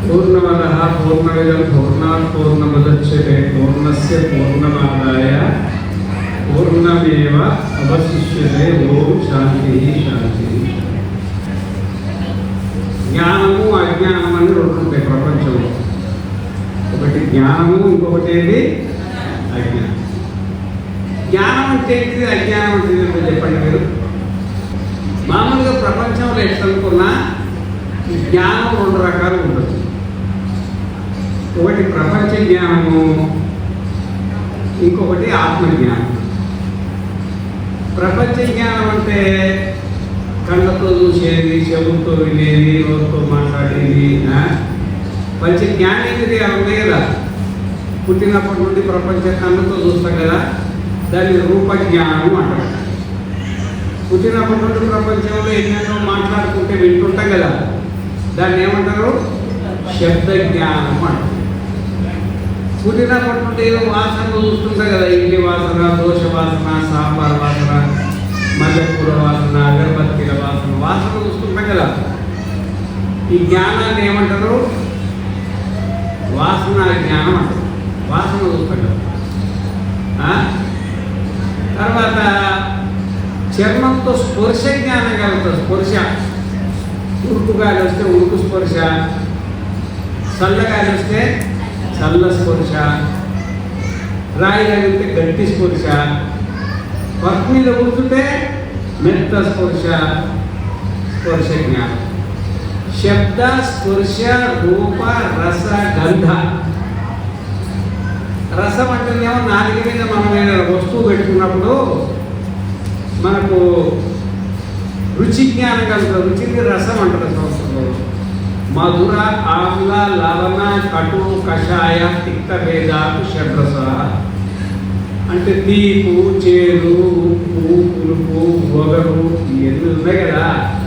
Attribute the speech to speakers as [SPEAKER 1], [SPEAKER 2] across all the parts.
[SPEAKER 1] పూర్ణమదః పూర్ణమిదం పూర్ణాత్ పూర్ణముదచ్యతే పూర్ణస్య పూర్ణమాదాయ పూర్ణమేవ అవశిష్యతే. ఓం శాంతి శాంతి. జ్ఞానము అజ్ఞానం అని రెండు ఉంటాయి ప్రపంచంలో. ఒకటి జ్ఞానము, ఇంకొకటి ఏంటి అజ్ఞానం. జ్ఞానం అంటే ఏంటిది, అజ్ఞానం అంటే ఏంటో చెప్పండి మీరు. మామూలుగా ప్రపంచంలో ఎట్లనుకున్నా ఈ జ్ఞానం రెండు రకాలు ఉండదు. ఒకటి ప్రపంచ జ్ఞానము, ఇంకొకటి ఆత్మజ్ఞానం. ప్రపంచ జ్ఞానం అంటే కళ్ళతో చూసేది, చెవులతో వినేది, నోటితో మాట్లాడేది. పంచ జ్ఞానేంద్రియాలు ఉన్నాయి కదా, పుట్టినప్పటి నుండి ప్రపంచం కళ్ళతో చూస్తాం కదా, దాన్ని రూపజ్ఞానం అంటారు. పుట్టినప్పటి నుండి ప్రపంచంలో ఎన్నెన్నో మాట్లాడుకుంటే వింటుంటాం కదా, దాన్ని ఏమంటారు, శబ్ద జ్ఞానం అంటారు. పుట్టినప్పటి నుండి ఏదో వాసనలు చూస్తుంటాం కదా, ఇడ్లీ వాసన, దోశ వాసన, సాంబార్ వాసన, మల్లెపూల వాసన, అగరబత్తీల వాసన, వాసన చూస్తుంటాం కదా. ఈ జ్ఞానాన్ని ఏమంటారు, వాసన జ్ఞానం అంటారు. వాసన చూస్తాం కదా. తర్వాత చర్మంతో స్పర్శ జ్ఞానం కలుగుతుంది. స్పర్శ, ఉడుకు గాలి వస్తే ఉడుకు స్పర్శ, చల్లగాలి వస్తే చల్ల స్పర్శ, రాయి తగిలితే గట్టి స్పర్శ, వర్క్ మీద కూర్చుంటే మెత్త స్పర్శ. స్పర్శ జ్ఞానం. శబ్ద, స్పర్శ, రూప, రస, గంధ. రసం అంటేనేమో నాలుగు మీద మనం ఏదైనా వస్తువు పెట్టుకున్నప్పుడు మనకు రుచి జ్ఞానం కలుగుతుంది. రుచిని రసం అంటారు సంస్కృతంలో. మధుర, ఆమ్ల, లవణ, కటు, కషాయ, తిక్త భేదాలు షడ్రస. అంటే తీపు, చేదు, ఉప్పు, పులుపు, వగరు, ఇవన్నీ ఉన్నాయి కదా.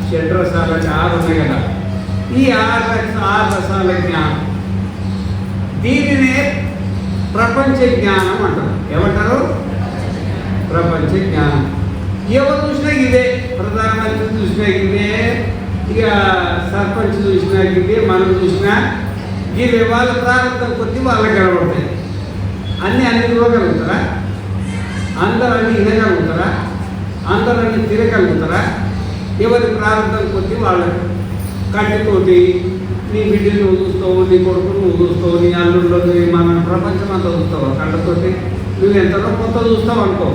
[SPEAKER 1] షడ్రసాలు అంటే 6 ఉన్నాయి కదా. ఈ 6 రసాల జ్ఞానం, దీనినే ప్రపంచ జ్ఞానం అంటారు. ఏమంటారు, ప్రపంచ జ్ఞానం. ఎవరు చూసినా ఇదే, ప్రధానమంత్రి చూసినా ఇదే, ఇక సర్పంచ్ చూసినా ఇదే, మనం చూసినా ఇదే. వాళ్ళ ప్రారంభం కొద్ది వాళ్ళకి కనబడతాయి. అన్నీ ఇవ్వగలుగుతారా? అందరూ అన్నీ వినగలుగుతారా? అందరూ అన్నీ తిరగలుగుతారా? ఎవరి ప్రారంభం కొద్ది వాళ్ళకి. కట్టితోటి నీ బిడ్డని నువ్వు చూస్తావు, నీ కొడుకుని నువ్వు చూస్తావు, నీ అల్లుళ్ళు, మన ప్రపంచం అంతా చూస్తావు. కళ్ళతోటి నువ్వు ఎంతలో కొంత చూస్తావు అనుకో.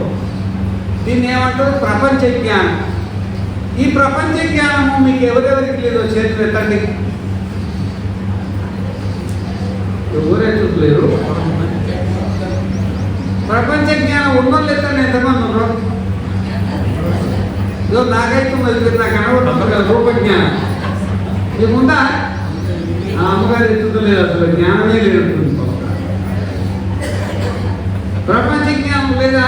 [SPEAKER 1] దీన్ని ఏమంటారు, ప్రపంచ జ్ఞానం. ఈ ప్రపంచ జ్ఞానము మీకు ఎవరెవరికి లేదో చేతులు ఎత్తండి. ఎవరెత్తలేరు? ప్రపంచ జ్ఞానం ఉన్నోళ్ళు ఎత్తండి. ఎంతమంది ఉన్నారు? నాకైతే నాకు కనబడుతుంది కదా రూపజ్ఞానం. మీకుందా? అమ్మగారు ఎత్తుతలేదు, అసలు జ్ఞానమే లేదు. ప్రపంచ జ్ఞానం లేదా?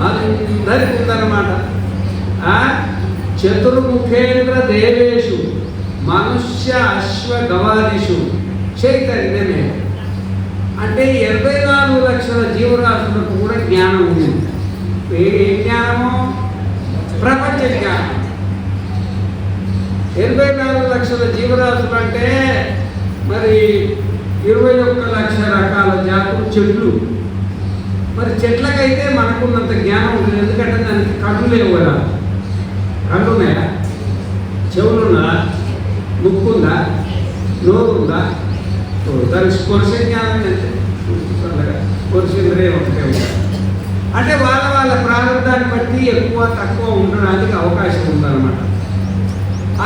[SPEAKER 1] అందరికి ఉందన్నమాట. చతుర్ముఖేంద్ర దేవేషు మనుష్య అశ్వ గవాదిషు చైతన్యమే. అంటే 84 లక్షల జీవరాశులకు కూడా జ్ఞానం ఉంది. ఏ జ్ఞానము? ప్రపంచ జ్ఞానం. 84 లక్షల జీవరాశులు అంటే మరి 21 లక్ష రకాల జాతులు చెట్లు. మరి చెట్లకైతే మనకున్నంత జ్ఞానం ఉంటుంది. ఎందుకంటే దానికి కళ్ళు లేవు కదా. కళ్ళు ఉన్నాయా? చెవులున్నా? ముక్కుందా? నోరు ఉందా? దానికి స్పర్శ జ్ఞానం అంటే స్పర్శేంద్రియం ఒకటే ఉంది. అంటే వాళ్ళ ప్రారంభాన్ని బట్టి ఎక్కువ తక్కువ ఉండడానికి అవకాశం ఉందన్నమాట.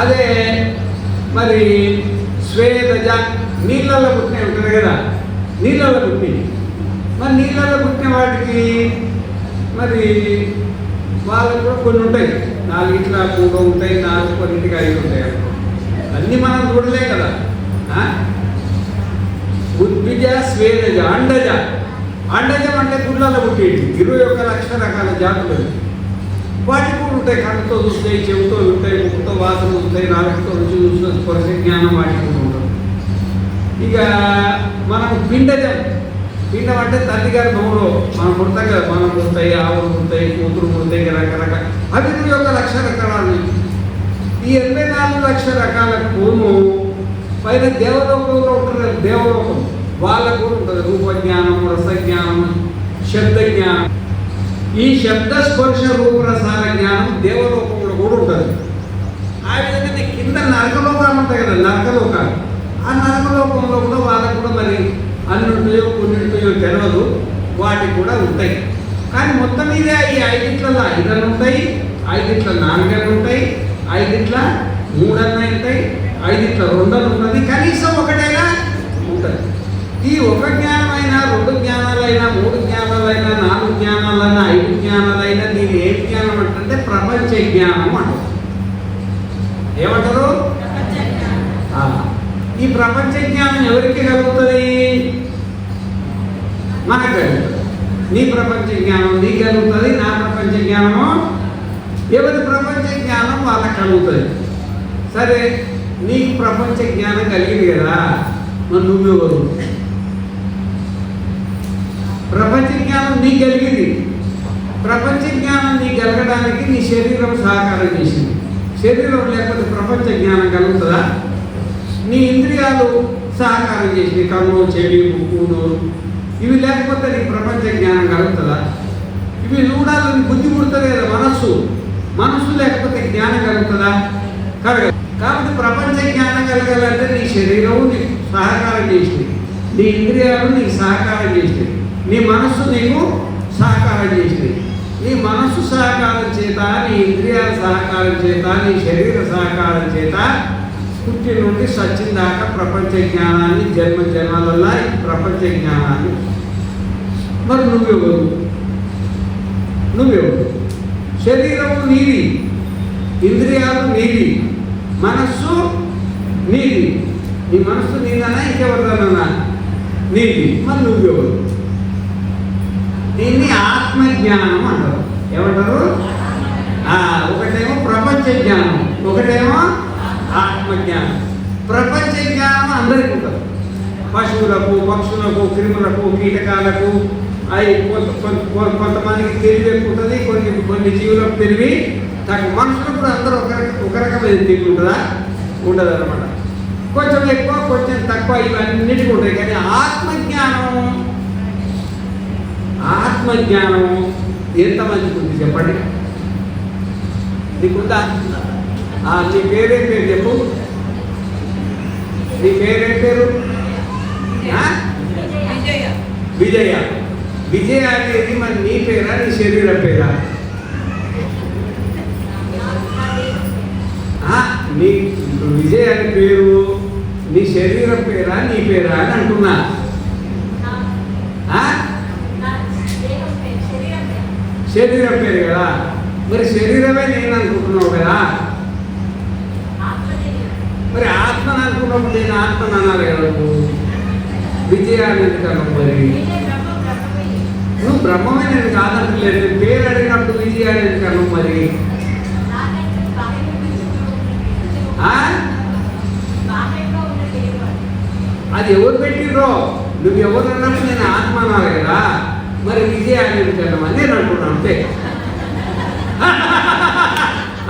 [SPEAKER 1] అదే మరి స్వేదజ, నీళ్ళల్లో పుట్టినవి ఉంటుంది కదా, నీళ్ళల్లో పుట్టినవి. మరి నీళ్ళల్లో పుట్టిన వాటికి మరి వాళ్ళకు కూడా కొన్ని ఉంటాయి. 4 ఇట్లా 3 ఉంటాయి, 4 కొన్నింటికి 5 ఉంటాయి. అన్నీ మనం చూడలే కదా. ఉద్భిజ, స్వేదజ, అండజ. అండజం అంటే గుళ్ళల్లో పుట్టేది 21 లక్షల రకాల జాతులు. వాటికి కూడా ఉంటాయి. కళ్ళతో చూస్తాయి, చెవితో ఉంటాయి, ముక్కుతో వాసన చూస్తాయి, నాలుగుతో రుచి చూస్తాయి, స్పర్శ జ్ఞానం వాటికి కూడా ఉంటుంది. ఇక మనం పిండజం. పిండం అంటే తల్లిగారి నోరు మనం పుడతాం కదా, మనం పుడతాయి, ఆవులు పుడతాయి, కూతురు పుడతాయి, రకరకాల. అవి 21 లక్ష రకాలు. ఈ 84 లక్షల రకాల కొమ్ము పైన దేవలోకంలో ఉంటారు, దేవలోకం వాళ్ళకు కూడా ఉంటుంది రూపజ్ఞానం, రసజ్ఞానం, శబ్దజ్ఞానం. ఈ శబ్ద స్పర్శ రూపరసాల జ్ఞానం దేవలోకంలో కూడా ఉంటుంది. ఆ విధంగా కింద నరకలోకాలు ఉంటాయి కదా, నరకలోకాలు. ఆ నరకలోకంలో కూడా వాళ్ళకు కూడా మరి అన్ని ఉంటాయో కొన్నింటియో తెలియదు, వాటికి కూడా ఉంటాయి. కానీ మొత్తం మీద ఈ 5 5 ఉంటాయి, 5 4 ఉంటాయి, 5 3 ఉంటాయి, 5 2 ఉన్నది, కనీసం ఒకటైనా ఉంటుంది. ఈ ఒక జ్ఞానమైనా, 2 జ్ఞానాలైనా, 3 జ్ఞానాలైనా, 4 జ్ఞానాలైనా, 5 జ్ఞానాలైనా దీన్ని ఏ జ్ఞానం అంటే ప్రపంచ జ్ఞానం అంటారు. ఏమంటారు? ఈ ప్రపంచ జ్ఞానం ఎవరికి కలుగుతుంది? మనకు కలుగుతుంది. నీ ప్రపంచ జ్ఞానం నీకు కలుగుతుంది, నా ప్రపంచ జ్ఞానము ఎవరి ప్రపంచ జ్ఞానం వాళ్ళకి కలుగుతుంది. సరే, నీకు ప్రపంచ జ్ఞానం కలిగింది కదా, మరి నువ్వెవరు? ప్రపంచ జ్ఞానం నీకు కలిగింది. ప్రపంచ జ్ఞానం నీకు కలగడానికి నీ శరీరం సహకారం చేసింది. శరీరం లేకపోతే ప్రపంచ జ్ఞానం కలుగుతుందా? నీ ఇంద్రియాలు సహకారం చేసింది, కన్ను, చెవి, ముక్కు, నోరు. ఇవి లేకపోతే నీ ప్రపంచ జ్ఞానం కలుగుతుందా? ఇవి చూడాలని బుద్ధి పుడుతుంది కదా, మనస్సు లేకపోతే జ్ఞానం కలుగుతుందా? కలగదు. కాబట్టి ప్రపంచ జ్ఞానం కలగాలంటే నీ శరీరం నీకు సహకారం చేసింది, నీ ఇంద్రియాలు నీకు సహకారం చేసింది, నీ మనస్సు నీకు సహకారం చేసింది. నీ మనస్సు సహకారం చేత, నీ ఇంద్రియాల సహకారం చేత, నీ శరీర సహకారం చేత పుట్టి నుండి సచ్చిన దాకా ప్రపంచ జ్ఞానాన్ని జన్మ జన్మలల్లా ఈ ప్రపంచ జ్ఞానాన్ని. మరి నువ్వెవరు? శరీరము నీది, ఇంద్రియాలు నీది, మనస్సు నీది. నీ మనస్సు నీదనా ఇంకెవరిదన్నా నీది. మరి నువ్వెవరు? దీన్ని ఆత్మజ్ఞానం అంటారు. ఏమంటారు? ఒకటేమో ప్రపంచ జ్ఞానం, ఒకటేమో ఆత్మజ్ఞానం. ప్రపంచ జ్ఞానం అందరికీ ఉంటుంది. పశువులకు, పక్షులకు, క్రిములకు, కీటకాలకు, అవి కొంతమందికి తెలివి ఎక్కువ ఉంటుంది, కొన్ని జీవులకు తెలివి తక్కువ. మనుషులకు కూడా అందరూ ఒక రకమైన తెలివి ఉంటుందా? ఉండదు అనమాట. కొంచెం ఎక్కువ, కొంచెం తక్కువ, ఇవన్నిటికీ ఉంటాయి. కానీ ఆత్మజ్ఞానం ఎంతమందికి ఉంది చెప్పండి? నీకుందా? నీ పేరేం పేరు చెప్పు. నీ పేరేం పేరు? విజయ. విజయ అనేది మరి నీ పేరా, నీ శరీర పేరా? నీ విజయ అనే పేరు నీ శరీరం పేరా, నీ పేరా అని అంటున్నా. శరీరం పేరు కదా, మరి శరీరమే నేను అనుకుంటున్నావు కదా. మరి ఆత్మను అనుకున్నప్పుడు నేను ఆత్మను అనాలి కదా. విజయాన్ని ఎందుకన్నావు? మరి నువ్వు బ్రహ్మమే నేను కాదంటలేదు. పేరు అడిగినప్పుడు విజయాన్ని ఎందుకన్నావు? మరి అది ఎవరు పెట్టిర్రో, నువ్వు ఎవరు అన్నప్పుడు నేను ఆత్మ అనాలి కదా. మరి విజయాన్ని ఎందుకన్నామని నేను అంటున్నాను అంతే.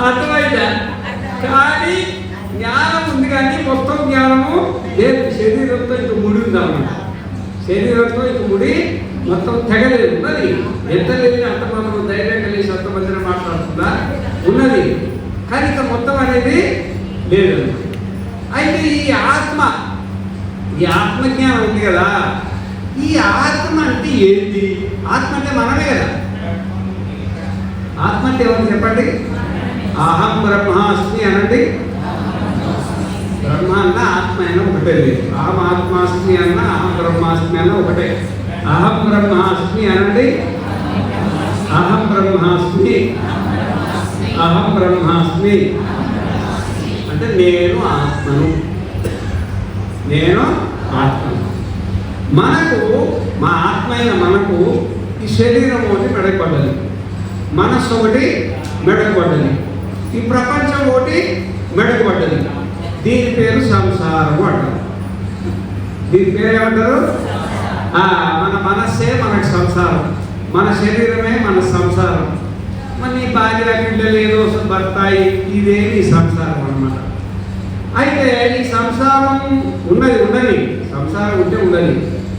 [SPEAKER 1] అర్థమైందా? కానీ జ్ఞానం ఉంది, కానీ మొత్తం జ్ఞానము లేదు. శరీరంతో ఇంక ముడి ఉందన్నమాట. శరీరంతో ఇంక ముడి మొత్తం తెగలేదు. ఉన్నది ఎంత లేదు, అంత మాత్రం ధైర్యం కలిసి అంతమందిని మాట్లాడుతుందా? ఉన్నది, కానీ ఇక మొత్తం అనేది లేదు. అయితే ఈ ఆత్మజ్ఞానం ఉంది కదా, ఈ ఆత్మ అంటే ఏంటి? ఆత్మ అంటే మనమే కదా. ఆత్మ అంటే ఎవరు చెప్పండి? అహం బ్రహ్మాస్మి అనండి. బ్రహ్మ అన్న ఆత్మ అయినా ఒకటే లేదు. అహం ఆత్మాస్మి అన్న, అహం బ్రహ్మాస్మి అన్న ఒకటే. అహం బ్రహ్మాస్మి అనండి. అహం బ్రహ్మాస్మి, అహం బ్రహ్మాస్మి అంటే నేను ఆత్మను, నేను ఆత్మను. మనకు మా ఆత్మ అయిన మనకు ఈ శరీరం ఒకటి మెడకపడ్డది, మనస్సు ఒకటి మెడకపడ్డది, ఈ ప్రపంచం ఒకటి మెడకపడ్డది. దీని పేరు సంసారం అంటారు. దీని పేరు ఏమంటారు? మన మనస్సే మనకు సంసారం, మన శరీరమే మన సంసారం. మన భార్య, పిల్లలు, ఏదో భర్త, ఇదే నీ సంసారం అన్నమాట. అయితే ఈ సంసారం ఉండని సంసారం ఉంటే ఉండని,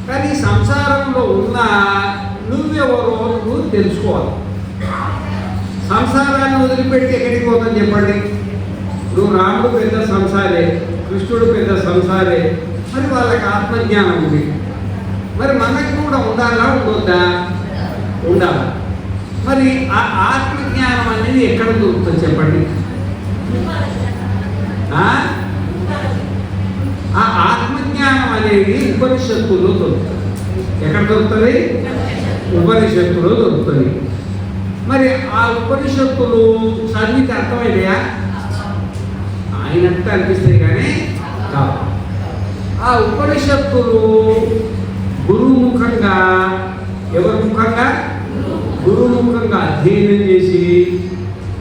[SPEAKER 1] కానీ ఈ సంసారంలో ఉన్న నువ్వెవరో నువ్వు తెలుసుకోవాలి. సంసారాన్ని వదిలిపెట్టి ఎక్కడికి పోతాను చెప్పండి? నువ్వు రాముడు పెద్ద సంసారే, కృష్ణుడు పెద్ద సంసారే, మరి వాళ్ళకి ఆత్మజ్ఞానం ఉంది. మరి మనకి కూడా ఉండాలా ఉండొద్దా? ఉండాలి. మరి ఆ ఆత్మజ్ఞానం అనేది ఎక్కడ దొరుకుతుంది చెప్పండి? ఆ ఆత్మజ్ఞానం అనేది ఉపనిషత్తులో దొరుకుతుంది. ఎక్కడ దొరుకుతుంది? ఉపనిషత్తులో దొరుకుతుంది. మరి ఆ ఉపనిషత్తులు చదివితే అర్థమైందా? ఆయనంతా అనిపిస్తాయి కానీ కాదు. ఆ ఉపనిషత్తులు గురుముఖంగా, ఎవరి ముఖంగా? గురుముఖంగా అధ్యయనం చేసి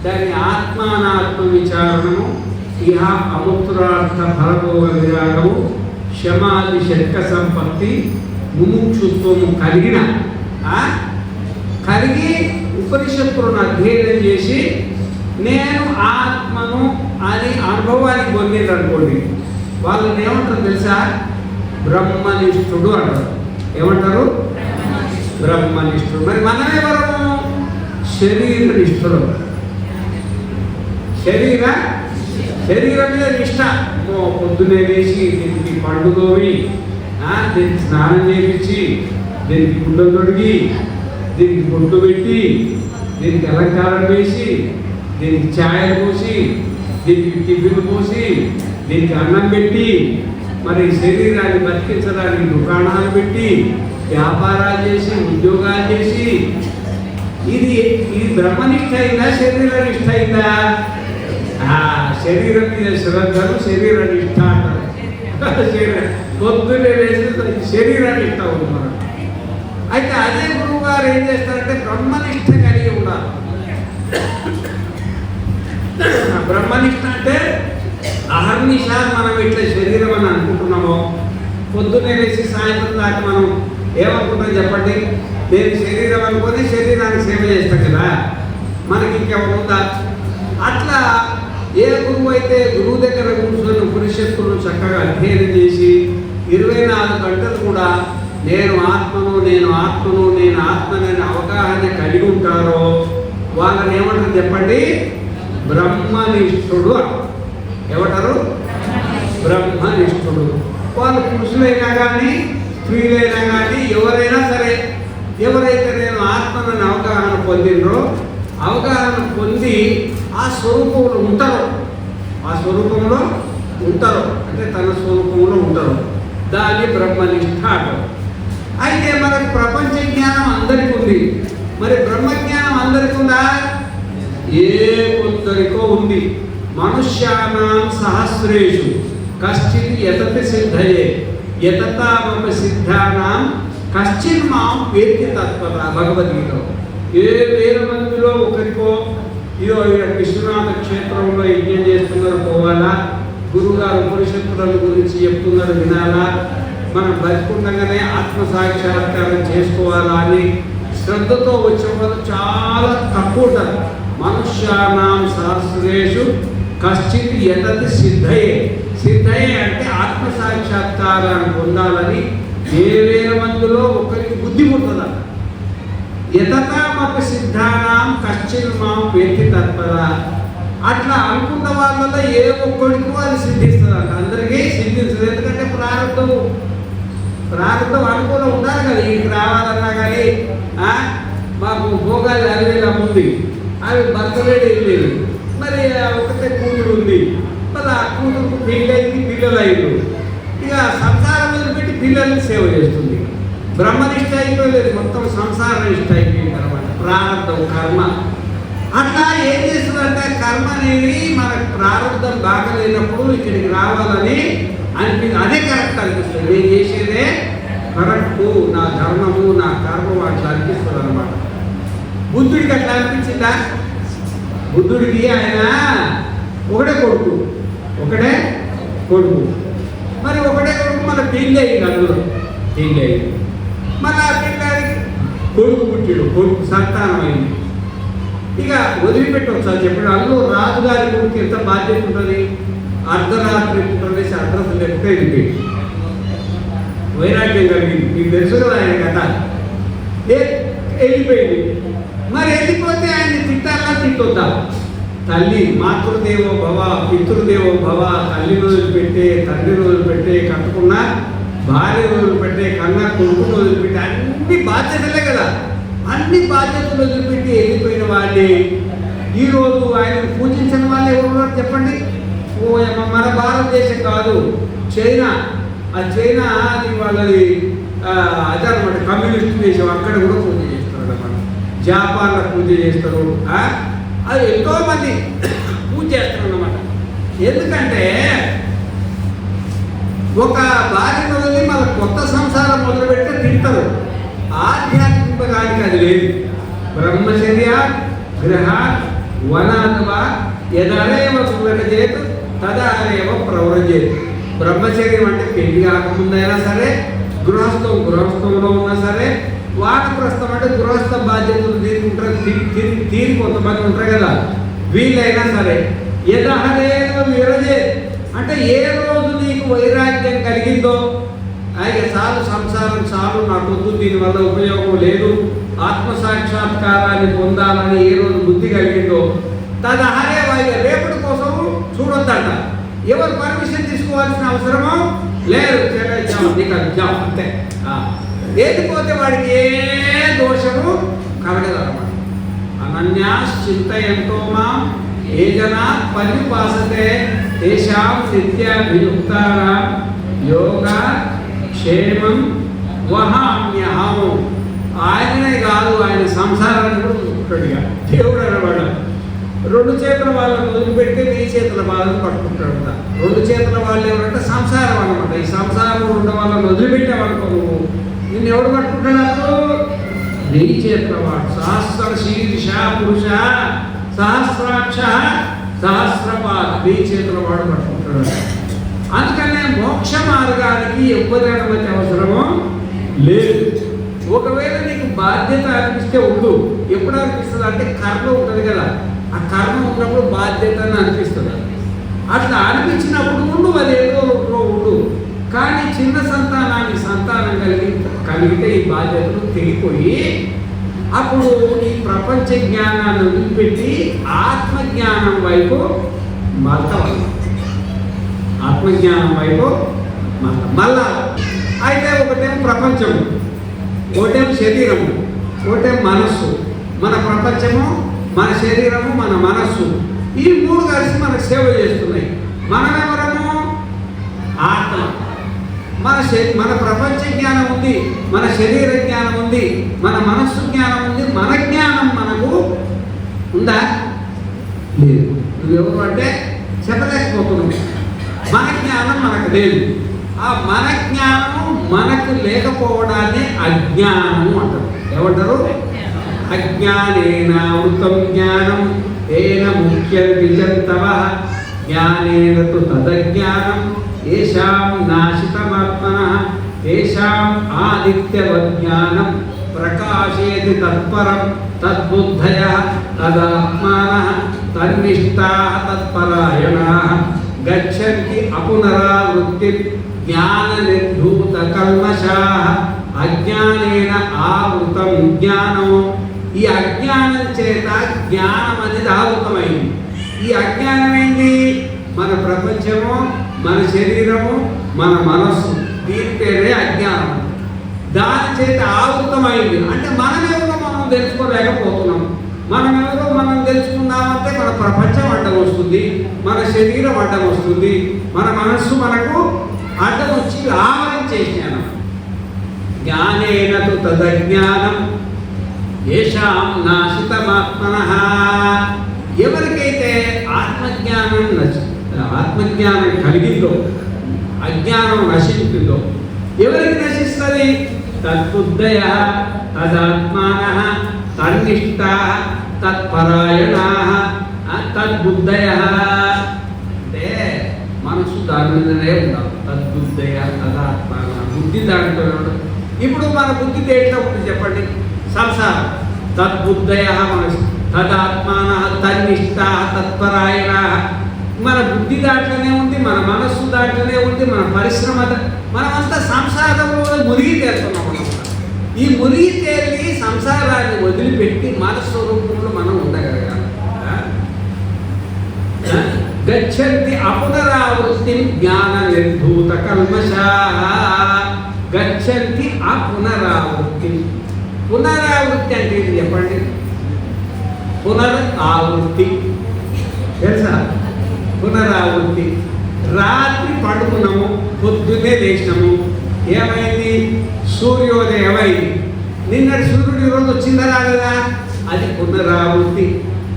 [SPEAKER 1] దాని ఆత్మానాత్మ విచారణము, ఇహ అముత్రార్థ ఫలభోగ విరాగము, శమాది షట్క సంపత్తి, ముముక్షుత్వము కలిగి ఉపనిషత్తులను అధ్యయనం చేసి నేను ఆత్మను అని అనుభవానికి పొందింది అనుకోండి, వాళ్ళని ఏమంటారు తెలుసా? బ్రహ్మనిష్ఠుడు అంటారు. ఏమంటారు? బ్రహ్మనిష్ఠుడు. మరి మనమేవరము? శరీరనిష్ఠుడు. శరీరం మీద నిష్ఠ. పొద్దునే వేసి దీనికి పండు తోవి, దీనికి స్నానం చేయించి, దీనికి గుడ్డలు తొడిగి, దీనికి బొట్టు పెట్టి, దీనికి అలంకారం వేసి, దీనికి ఛాయలు పోసి, దీనికి టిఫిన్ పోసి, దీనికి అన్నం పెట్టి, మరి శరీరాన్ని బతికించడానికి దుకాణాలు పెట్టి, వ్యాపారాలు చేసి, ఉద్యోగాలు చేసి, ఇది బ్రహ్మనిష్ట అయిందా? శరీర నిష్ట అయిందా? శరీరం మీద శ్రద్ధను శరీర నిష్ట అంటారు. పొద్దునే వేసి శరీర నిష్ట ఉన్నారు. అయితే అదే గురువు గారు ఏం చేస్తారంటే బ్రహ్మనిష్ట కలిగి ఉన్నారు. బ్రహ్మనిష్ట అంటే అహర్నిశ మనం ఇట్లా శరీరం అని అనుకుంటున్నామో, పొద్దున్నే వేసి సాయంత్రం దాకా మనం ఏమనుకుంటాం చెప్పండి? నేను శరీరం అనుకొని శరీరానికి సేవ చేస్తాం కదా, మనకి ఇంకెవరు ఉందా? అట్లా ఏ గురువు అయితే గురువు దగ్గర కూర్చొని ఉపనిషత్తులను చక్కగా అధ్యయనం చేసి 24 గంటలు కూడా నేను ఆత్మను నేను ఆత్మనని అవగాహన కలిగి ఉంటారో వాళ్ళని ఏమంటారు చెప్పండి? బ్రహ్మనిష్ఠుడు. ఏమంటారు? బ్రహ్మనిష్ఠుడు. వాళ్ళు పురుషులైనా కానీ స్త్రీలైనా కానీ ఎవరైనా సరే, ఎవరైతే నేను ఆత్మనని అవగాహన పొందినరో, అవగాహన పొంది ఆ స్వరూపంలో ఉంటారో, అంటే తన స్వరూపంలో ఉంటారు, దాన్ని బ్రహ్మనిష్ఠ అంటారు. అయితే మనకు ప్రపంచ జ్ఞానం అందరికీ ఉంది. మరి బ్రహ్మజ్ఞానం అందరికీ ఉందా? ఏ కొందరికో ఉంది. మనుష్యానాం సహస్రేషు కశ్చిత్ యతతి సిద్ధయే యతతామప సిద్ధానాం కశ్చిన్ మాం వేత్తి తత్వత. భగవద్గీత. ఏ వేల మందిలో ఒకరికో ఇదో విశ్వనాథ క్షేత్రంలో యజ్ఞం చేస్తున్నారు, పోవాలా, గురువుగారు ఉపనిషత్తుల గురించి చెప్తున్నారు, వినాలా, మనం బతికుండగానే ఆత్మ సాక్షాత్కారం చేసుకోవాలా అని శ్రద్ధతో వచ్చే వాళ్ళు చాలా తక్కువ ఉంటారు. మనుష్యానాం సహస్రేషు కశ్చిత్ యతతి సిద్ధయే అంటే ఆత్మ సాక్షాత్కారాన్ని పొందాలని ఏ వేల మందిలో ఒకరికి బుద్ధి పుట్టదా. యతతామపి సిద్ధానాం కశ్చిన్ మాం వేత్తి తత్పర. అట్లా అనుకున్న వాళ్ళలో ఏ ఒక్కడికి వాళ్ళు సిద్ధిస్తుందంట. అందరికీ సిద్ధించదు. ఎందుకంటే ప్రారంభం అనుకూలం ఉండాలి కదా. ఇంటికి రావాలన్నా కానీ మాకు భోగాలు అలివేలా ఉంది, అవి భర్తలేడు లేదు, మరి ఒకటే కూతురు ఉంది, మళ్ళీ ఆ కూతురుకు పెళ్ళైంది, పిల్లలు అయ్యారు, ఇక సంసారం వదిలిపెట్టి పిల్లల్ని సేవ చేస్తుంది. బ్రహ్మనిష్ట అయిపోలేదు, మొత్తం సంసార నిష్ట అయిపోయింది అనమాట. ప్రారంభం కర్మ అట్లా ఏం చేస్తుందంటే కర్మ అనేది మనకు ప్రారంభం బాగలేనప్పుడు ఇక్కడికి రావాలని అనిపించింది. అదే కరెక్ట్ అనిపిస్తుంది. నేను చేసేదే కరెక్టు, నా ధర్మము, నా కర్మము అట్లా అనిపిస్తుంది అనమాట. బుద్ధుడికి అట్లా అనిపించిందా? బుద్ధుడికి ఆయన ఒకటే కొడుకు మరి ఒకటే కొడుకు మన పెళ్ళి అయింది, అందులో పెళ్ళి అయింది. మళ్ళీ ఆ పెళ్ళానికి కొడుకు పుట్టాడు, కొడుకు సంతానం అయింది. ఇక వదిలిపెట్టవచ్చు అని చెప్పాడు. అందులో రాజుగారి కొడుకు ఎంత బాధ్యత ఉంటుంది. అర్ధరాత్రి పూటలేసి అడ్రస్ లేకపోతే వెళ్ళిపోయింది. వైరాగ్యం కలిగింది. మీకు తెలుసు కదా ఆయన కథ. వెళ్ళిపోయింది. మరి వెళ్ళిపోతే ఆయన్ని తిట్టాలా తిట్టొద్దా? తల్లి మాతృదేవో భవ, పితృదేవో భవ, తల్లి రోజులు పెట్టే, తండ్రి రోజులు పెట్టే, కట్టుకున్న భార్య రోజులు పెట్టే, కన్నా కొడుకు రోజులు పెట్టే, అన్ని బాధ్యతలే కదా. అన్ని బాధ్యతలు వదిలిపెట్టి వెళ్ళిపోయిన వాళ్ళే ఈరోజు ఆయనను పూజించిన వాళ్ళు ఎవరున్నారు చెప్పండి? మన భారతదేశం కాదు, చైనా. ఆ చైనా అది వాళ్ళది అదనమాట, కమ్యూనిస్ట్ దేశం. అక్కడ కూడా పూజ చేస్తారు అన్నమాట. జపాన్లో పూజ చేస్తారు. అది ఎంతోమంది పూజ చేస్తారు అన్నమాట. ఎందుకంటే ఒక భార్య వదిలి మళ్ళీ కొత్త సంసారం మొదలుపెడితే తింటారు. ఆధ్యాత్మికానికి అది లేదు. బ్రహ్మచర్య గృహ వనాథవా యదరేవ సువ్రజేత్ తదరేవ ప్రవ్రజేత్. బ్రహ్మచర్యం అంటే పెళ్లి కాకముందైనా సరే, గృహస్థంలో ఉన్నా సరే, వానప్రస్థం అంటే గృహస్థ బాధ్యతలు తీసుకుంటారు. తీరి కొంతమంది ఉంటారు కదా, వీళ్ళైనా సరే. యదరేవ విరజేత్ అంటే ఏ రోజు నీకు వైరాగ్యం కలిగిందో, అయితే చాలు సంసారం చాలు, నాకు వద్దు, దీనివల్ల ఉపయోగం లేదు, ఆత్మసాక్షాత్కారాన్ని పొందాలని ఏ రోజు బుద్ధి కలిగిందో తదహరే వాయి రేపటి కోసం చూడొద్దంట. ఎవరు పర్మిషన్ తీసుకోవాల్సిన అవసరమో లేదు. అంతే. లేకపోతే వాడికి ఏ దోషము కలగదన్నమాట. అనన్యాశ్చింతయంతో మాం ఏ జనా పర్యుపాసతే తేషాం నిత్యాభియుక్తానాం యోగ క్షేమం వహామ్యహం. ఆయననే కాదు, ఆయన సంసారాన్ని కూడా చూసుకుంటాడుగా దేవుడు అనమాట. రెండు చేతుల వాళ్ళని వదిలిపెడితే నీ చేతుల వాళ్ళని పట్టుకుంటాడు. రెండు చేతుల వాళ్ళు ఎవరంటే సంసారం అనమాట. ఈ సంసారం రెండు వాళ్ళని వదిలిపెట్టావనుకో నువ్వు, నిన్ను ఎవడు పట్టుకుంటాడు? నీ చేతుల వాడు. సహస్ర శీర్ష పురుష సహస్రాక్ష సహస్రపాద. నీ చేతుల వాడు పట్టుకుంటాడు. అందుకనే మోక్ష మార్గానికి ఎవరి అనుమతి అవసరమో లేదు. ఒకవేళ నీకు బాధ్యత అనిపిస్తే ఉండు. ఎప్పుడు అనిపిస్తుంది అంటే కర్మ ఉంటుంది కదా, ఆ కర్మ ఉన్నప్పుడు బాధ్యత అని అనిపిస్తుంది. అట్లా అనిపించినప్పుడు ఉండు, అదేదో ఉండు. కానీ చిన్న సంతానం కలిగితే ఈ బాధ్యతలు తెగిపోయి అప్పుడు ఈ ప్రపంచ జ్ఞానాన్ని వదిలిపెట్టి ఆత్మజ్ఞానం వైపు మళ్ళీ ఆత్మజ్ఞానం వైపు మళ్ళా. అయితే ఒకటేం ప్రపంచం, ఒకటేం శరీరము, ఒకటేం మనస్సు. మన ప్రపంచము, మన శరీరము, మన మనస్సు, ఈ మూడు కలిసి మనకు సేవ చేస్తున్నాయి. మనమెవరము? ఆత్మ. మన ప్రపంచ జ్ఞానం ఉంది, మన శరీర జ్ఞానం ఉంది, మన మనస్సు జ్ఞానం ఉంది. మన జ్ఞానం మనకు ఉందా? లేదు. నువ్వెవరు అంటే చెప్పలేకపోతున్నావు. మన జ్ఞానం మనకు లేదు. ఆ మన జ్ఞానము మనకు లేకపోవడాన్ని అజ్ఞానము అంటారు. ఏమంటారు? అజ్ఞానేన వృతం జ్ఞానం ఏన ముఖ్యం విజంతవ జ్ఞానేన తు తదజ్ఞానం ఏషాం నాశితమాత్మనః ఏషాం ఆదిత్యవజ్ఞానం ప్రకాశేతి తత్పరం తద్బుద్ధయః తదాత్మానః తన్నిష్టాః తత్పరాయణాః గచ్చంతి అపునరావృత్తి జ్ఞాన నిర్ధూత కల్మషాః. అజ్ఞానేన ఆవృతం జ్ఞానం. ఈ అజ్ఞానం చేత జ్ఞానం అనేది ఆవృతమైంది. ఈ అజ్ఞానం ఏంటి? మన ప్రపంచము, మన శరీరము, మన మనస్సు, దీని పేరే అజ్ఞానం. దాని చేత ఆవృతమైంది. అంటే మనమేమో మనం తెలుసుకోలేకపోతున్నాం. మనమెవరో మనం తెలుసుకుందామంటే మన ప్రపంచం అడ్డం వస్తుంది, మన శరీరం అడ్డం వస్తుంది, మన మనస్సు మనకు అడ్డం వచ్చి ఆవరించేసాను. జ్ఞానేన తు తదజ్ఞానం ఏషాం నాశితమాత్మనః. ఎవరికైతే ఆత్మజ్ఞానం కలిగిందో, అజ్ఞానం నశించిందో, ఎవరికి నశిస్తుంది? తద్బుద్ధయః తదాత్మానః తన్నిష్టాః తత్పరాయణాః. తద్బుద్ధయః అంటే మనసు దాని మీదనే ఉండాలి. తద్బుద్ధయః తదాత్మానః. బుద్ధి దాంట్లో ఉండదు. ఇప్పుడు మన బుద్ధి దేంట్లో ఉంటుంది చెప్పండి? సంసారం. తద్బుద్ధయః మనసు తదాత్మానః తన్నిష్టాః తత్పరాయణాః. మన బుద్ధి దాంట్లోనే ఉంది, మన మనస్సు దాంట్లోనే ఉంది, మన పరిశ్రమ మనమంతా సంసారంలో మునిగి తేలుతున్నాం. ఈ మునిగి తేలి సంసారాన్ని వదిలిపెట్టి మన స్వరూపంలో మనం ఉండగలగాలి. గచ్చంతి అపునరావృత్తి జ్ఞాన నిర్ధూత కల్మషాః. గచ్చంతి అపునరావృత్తి. పునరావృత్తి అంటే ఇది చెప్పండి. పునరావృత్తి తెలుసా? పునరావృత్తి. రాత్రి పడుకున్నాము, పొద్దున్నే లేచినాము, ఏమైంది? సూర్యోదయం అయింది. నిన్నటి సూర్యుడు ఈరోజు వచ్చిందా రాలేదా? అది పునరావృత్తి.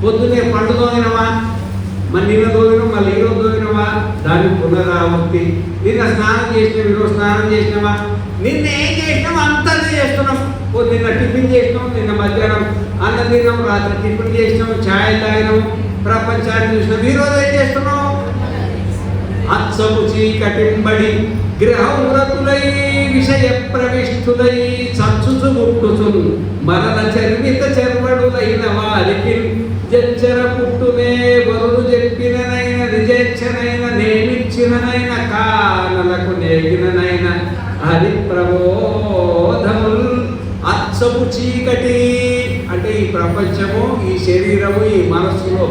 [SPEAKER 1] పొద్దున్నే పండు తోగినవా, మరి నిన్న తోగినాం, మళ్ళీ ఈరోజు తోగినవా, దాన్ని పునరావృత్తి. నిన్న స్నానం చేసినాం, ఈరోజు స్నానం చేసినావా, నిన్న ఏం చేసినాం అంతా చేస్తున్నాం. నిన్న టిఫిన్ చేసినాం, నిన్న మధ్యాహ్నం అన్నం తిన్నాం, రాత్రి టిఫిన్ చేసినాం, ఛాయ్ తాగినాం, ప్రపంచాన్ని చూసినాం. ఈరోజు ఏం చేస్తున్నాం? అచ్చము చీకటింబడి గ్రహమురతులై విషయ ప్రవిష్టులై చచ్చుచు ముట్టుచున్ మరణ చర్మిత చర్వడులైన వారికి జచ్చర పుట్టునే వరుడు చెప్పిననైన నిజేచ్ఛనైన నేమిచ్చిననైన కానలకు నేగిననైన హరి ప్రబోధముల్. అచ్చము చీకటి అంటే ఈ ప్రపంచము, ఈ శరీరము, ఈ మనస్సులో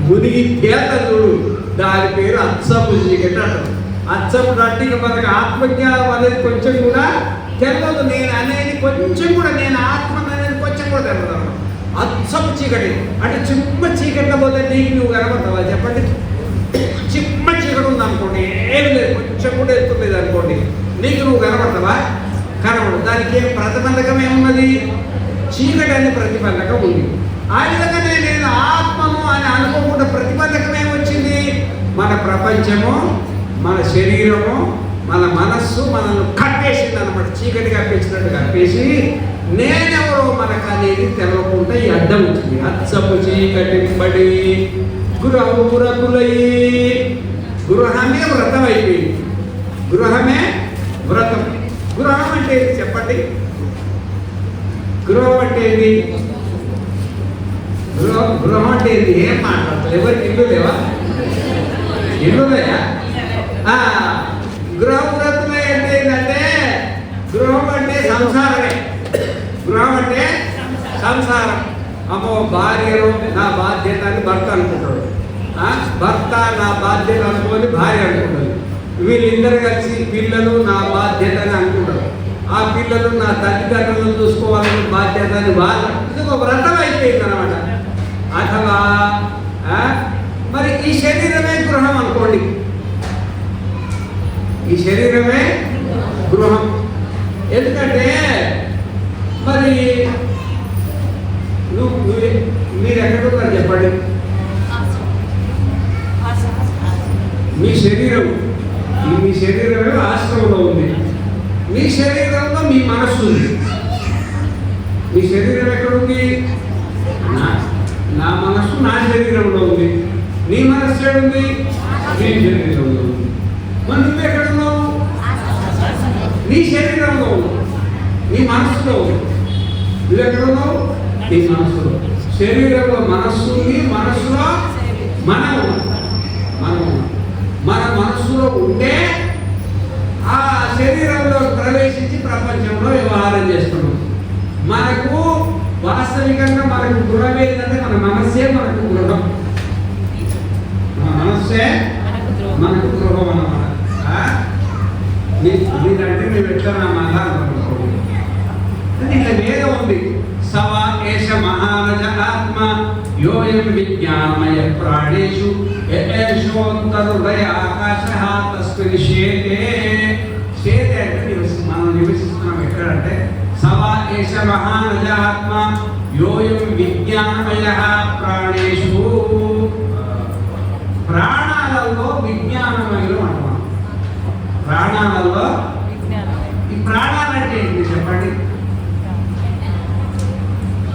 [SPEAKER 1] మునిగి తేతడు. దాని పేరు అచ్చము చీకటి అంటారు. అచ్చము అంటే మనకు ఆత్మజ్ఞానం అనేది కొంచెం కూడా తెలియదు. నేను అనేది కొంచెం కూడా, నేను ఆత్మ అనేది కొంచెం కూడా తెలియదు. అచ్చము చీకటి అంటే చిమ్మ చీకట్లో పోతే నీకు నువ్వు కనబడతావా చెప్పండి? చిమ్మ చీకటి ఉంది అనుకోండి, ఏమి లేదు, కొంచెం కూడా ఎత్తులేదు అనుకోండి, నీకు నువ్వు కనబడతావా? కనబడు. దానికి ఏం ప్రతిబంధకం ఏమున్నది? చీకటి అనే ప్రతిబంధకం ఉంది. ఆ విధంగానే నేను ఆత్మను అని అనుకోకుండా ప్రతిబంధకం ఏమొచ్చింది? మన ప్రపంచము, మన శరీరము, మన మనస్సు మనల్ని కప్పేసింది అనమాట. చీకటి కప్పేసినట్టు కప్పేసి నేనెవరో మనకు అనేది తెలవకుండా ఈ అడ్డం వచ్చింది. అచ్చపు చీకటింబడి గృహమురకులై. గృహమే వ్రతం అయిపోయింది. గృహమే వ్రతం. గృహం అంటే ఏంటి చెప్పండి? గృహం అంటే ఏంటి? గృహం అంటే ఏంటి? ఏం మాట్లాడతారు? ఎవరికి ఇల్లు లేవా? ఇల్లు లేవా? గృహం వ్రతమే అంటే ఏంటంటే, గృహం అంటే సంసారమే. గృహం అంటే సంసారం. అమ్మో భార్యను నా బాధ్యత అని భర్త అనుకుంటాడు, భర్త నా బాధ్యత అనుకోని భార్య అనుకుంటాడు. వీళ్ళిద్దరు కలిసి పిల్లలు నా బాధ్యత అని అనుకుంటారు. ఆ పిల్లలు నా తల్లిదండ్రులను చూసుకోవాలని బాధ్యత అని వాళ్ళు. ఇది ఒక వ్రతం అయిపోయింది అనమాట. అథవా మరి ఈ శరీరమే గృహం అనుకోండి. ఈ శరీరమే గృహం. ఎందుకంటే మరి మీరు ఎక్కడున్నారు చెప్పండి? మీ శరీరం, మీ శరీరమే ఆశ్రమంలో ఉంది. మీ శరీరంలో మీ మనస్సు ఉంది. మీ శరీరం ఎక్కడుంది? నా మనస్సు నా శరీరంలో ఉంది. నీ మనస్సు ఎక్కడుంది? నీ శరీరంలో ఉంది. మరి నువ్వు ఎక్కడున్నావు? నీ శరీరంలో ఉంది, నీ మనస్సులో ఉంది. నువ్వు ఎక్కడున్నావు? నీ మనస్సులో. శరీరంలో మనస్సు ఉంది, మనస్సులో మనం మన మనస్సులో ఉంటే ఆ శరీరంలో ప్రవేశించి ప్రపంచంలో వ్యవహారం చేస్తున్నాం. మనకు వాస్తవికంగా మనకు గృహం ఏంటంటే మన మనస్సే మనకు గృహం. మన మనస్సే మనకు గృహం అన్నమాట. మీరంటే మేము ఎట్లా నా మాట అనుకోండి. ఇట్లా వేదం ఉంది. సవా ఏష మహారజ ఆత్మ యోయం విజ్ఞానమయ ప్రాణేషు ఏషోంతరుదయ ఆకాశః తస్మిన్ శేతే. శేతే అంటే మనం నివసిస్తున్నాం ఎక్కడంటే సవా ఏష మహారజ ఆత్మ యోయం విజ్ఞానమయ ప్రాణేషు. ప్రాణాలలో విజ్ఞానమయులు అంటున్నాం. ప్రాణాలలో ఈ ప్రాణాలంటే ఏంటి చెప్పండి?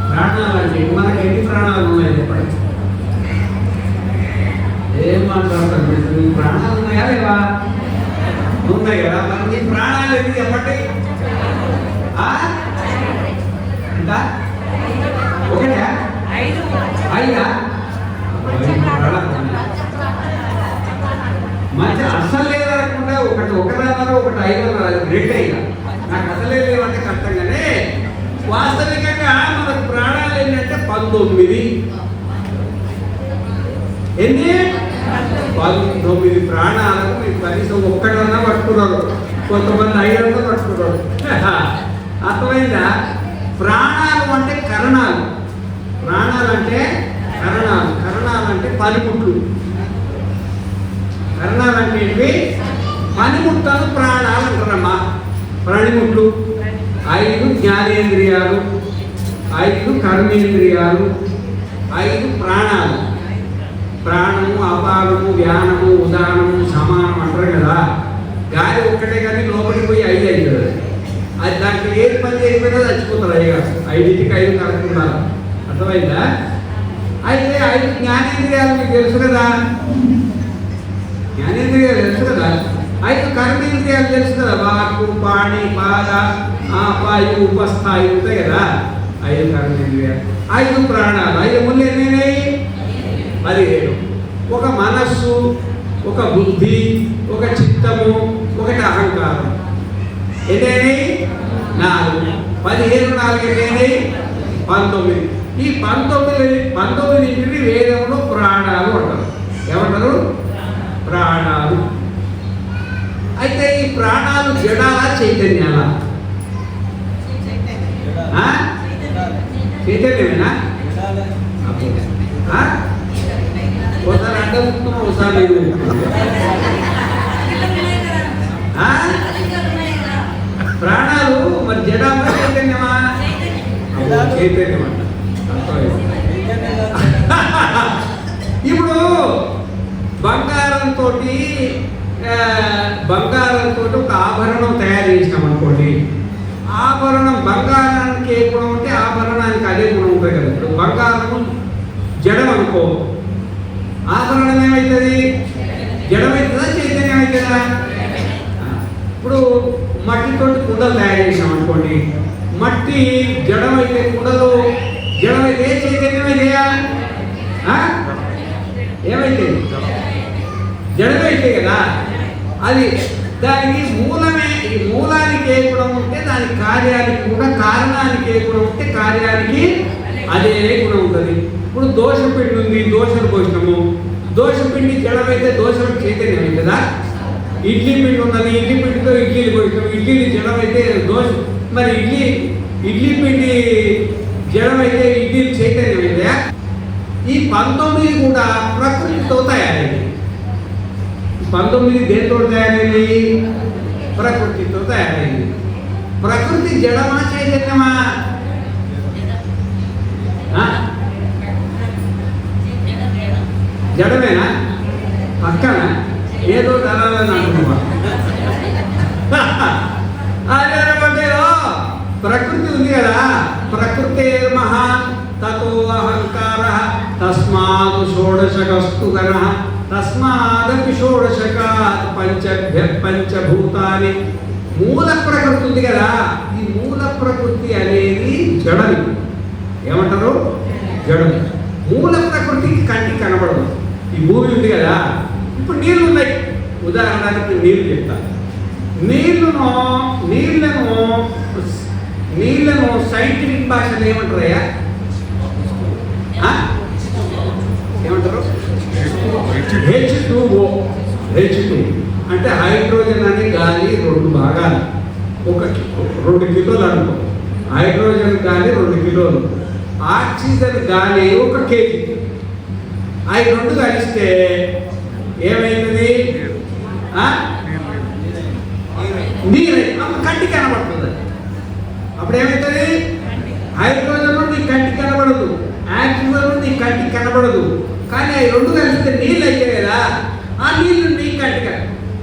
[SPEAKER 1] ప్రాణాలంటే మనకి ఎన్ని ప్రాణాలు ఉన్నాయి చెప్పండి? ఏం మాట్లాడతారు? ప్రాణాలు ఉన్నాయా లేవా? ఉన్నాయి కదా. మనకి ప్రాణాలు ఎన్ని చెప్పండి? ఎంత? ఒకటా? 5 5 మంచి అసలు లేదనకుండా ఒకదానో ఒకటి 5 రెండు అయినా నాకు అసలే లేవంటే కష్టంగానే వాస్తవికంగా మనకు ప్రాణాలు ఏంటంటే 19. ఎన్ని 19 ప్రాణాలకు మీరు కనీసం ఒక్కడన్నా పట్టుకున్నారు, కొంతమంది 5 పట్టుకున్నారు. అర్థమైందా? ప్రాణాలు అంటే కరణాలు, ప్రాణాలు అంటే కరణాలు, కరణాలు అంటే పనిముట్లు. కరణాలు అంటే ఏంటి? పనిముట్లను ప్రాణాలు అంటారమ్మా. పనిముట్లు 5 జ్ఞానేంద్రియాలు, 5 కర్మేంద్రియాలు, 5 ప్రాణాలు. ప్రాణము, అపానము, వ్యానము, ఉదానము, సమానం అంటారు కదా. గాలి ఒక్కటే కానీ లోపలికి పోయి 5 అవుతుంది. అది దాంట్లో ఏది పని చేయకపోయినా చచ్చిపోతారు. 5కి 5 కరెక్ట్ ఉండాలి. అర్థమైందా? అయితే 5 జ్ఞానేంద్రియాలు మీకు తెలుసు కదా, జ్ఞానేంద్రియాలు తెలుసు కదా. 5 కర్మేంద్రియాలు తెలుసు కదా, వాక్కు, పాణి, పాద, పాయు, ఉపస్థాయి ఉంటాయి కదా. 5 కర్మేంద్రియాలు, 5 ప్రాణాలు. 5 ముళ్ళు ఎన్నైనాయి? 17. ఒక మనస్సు, ఒక బుద్ధి, ఒక చిత్తము, ఒకటి అహంకారం. ఎన్నైనాయి? 4. 17 4 ఎన్నైనాయి? 19. ఈ 19 వేదంలో ప్రాణాలు అంటారు. ఏమంటారు? ప్రాణాలు. అయితే ఈ ప్రాణాలు జడాలా చైతన్యాలా? చైతన్యమేనా? ఒకసారి అడ్డముకున్నాం, ఒకసారి ప్రాణాలు మరి జడమా చైతన్యమా? చైతన్యం అంట. ఇప్పుడు బంగారంతో ఒక ఆభరణం తయారు చేసినాం అనుకోండి. ఆభరణం బంగారానికి ఏ గుణం ఉంటే ఆభరణానికి అదే గుణం ఉంటుంది కదా. ఇప్పుడు బంగారం జడం అనుకో, ఆభరణం ఏమవుతుంది? జడమవుతుందా చైతన్యం అవుతుందా? ఇప్పుడు మట్టితోటి కుండలు తయారు చేసినాం అనుకోండి. మట్టి జడమైతే కుండలు జడమైతే చైతన్యమైతేయా? ఏమైతే? జడమైతే కదా. అది దానికి మూలమే. ఈ మూలానికి ఏ గుణం ఉంటే దాని కార్యానికి కూడా, కారణానికి ఏ గుణం ఉంటే కార్యానికి అదే గుణం ఉంటుంది. ఇప్పుడు దోషపిండి ఉంది, దోషలు పోసినాము. దోషపిండి జడమైతే దోషం చైతన్యం అవుతుందా? ఇడ్లీ పిండి ఉన్నది, ఇడ్లీ పిండితో ఇడ్లీలు పోసినాము. ఇడ్లీలు జడమైతే దోషం. మరి ఇడ్లీ పిండి జడమైతే ఇడ్లీలు చైతన్యం అవుతాయా? ఈ 19 కూడా ప్రకృతితో తయారైంది. 19 దేంతో తయారైంది? ప్రకృతితో తయారైంది. ప్రకృతి జడమా చైతన్యమా? జడమేనా? పక్కన ఏదో తరాలని అంటున్నా. అదే ప్రకృతి ఉంది కదా. ప్రకృతే మహాన్ తతో అహంకార తస్మాత్ షోడశకస్తు గణః తస్మాదపి షోడశకాత్ పంచభూతాని. మూల ప్రకృతి ఉంది కదా. ఈ మూల ప్రకృతి అనేది జడం. ఏమంటారు? జడం. మూల ప్రకృతికి కంటికి కనబడదు. ఈ భూమి ఉంది కదా. ఇప్పుడు నీళ్ళు ఉన్నాయి. ఉదాహరణకి నీళ్ళు చెప్తా. నీళ్లను సైంటిఫిక్ భాషలో ఏమంటారయ్యా? ఏమంటారు? H2O. H2 అంటే హైడ్రోజన్ అనే గాలి 2 భాగాలు. 2 కిలోలు అనుకో. హైడ్రోజన్ గాలి 2 కిలోలు, ఆక్సిజన్ గాలి 1 కేజీ. అవి 2 కలిస్తే ఏమైతుంది? నీరు. కంటికి కనబడుతుంది. అప్పుడు ఏమవుతుంది? హైడ్రోజన్ నీ కంటికి కనబడదు, ఆక్సిజన్ నీ కంటికి కనబడదు. కానీ అవి 2 కలిస్తే నీళ్ళు అయితే కదా. ఆ నీళ్ళు నీ కంటికి.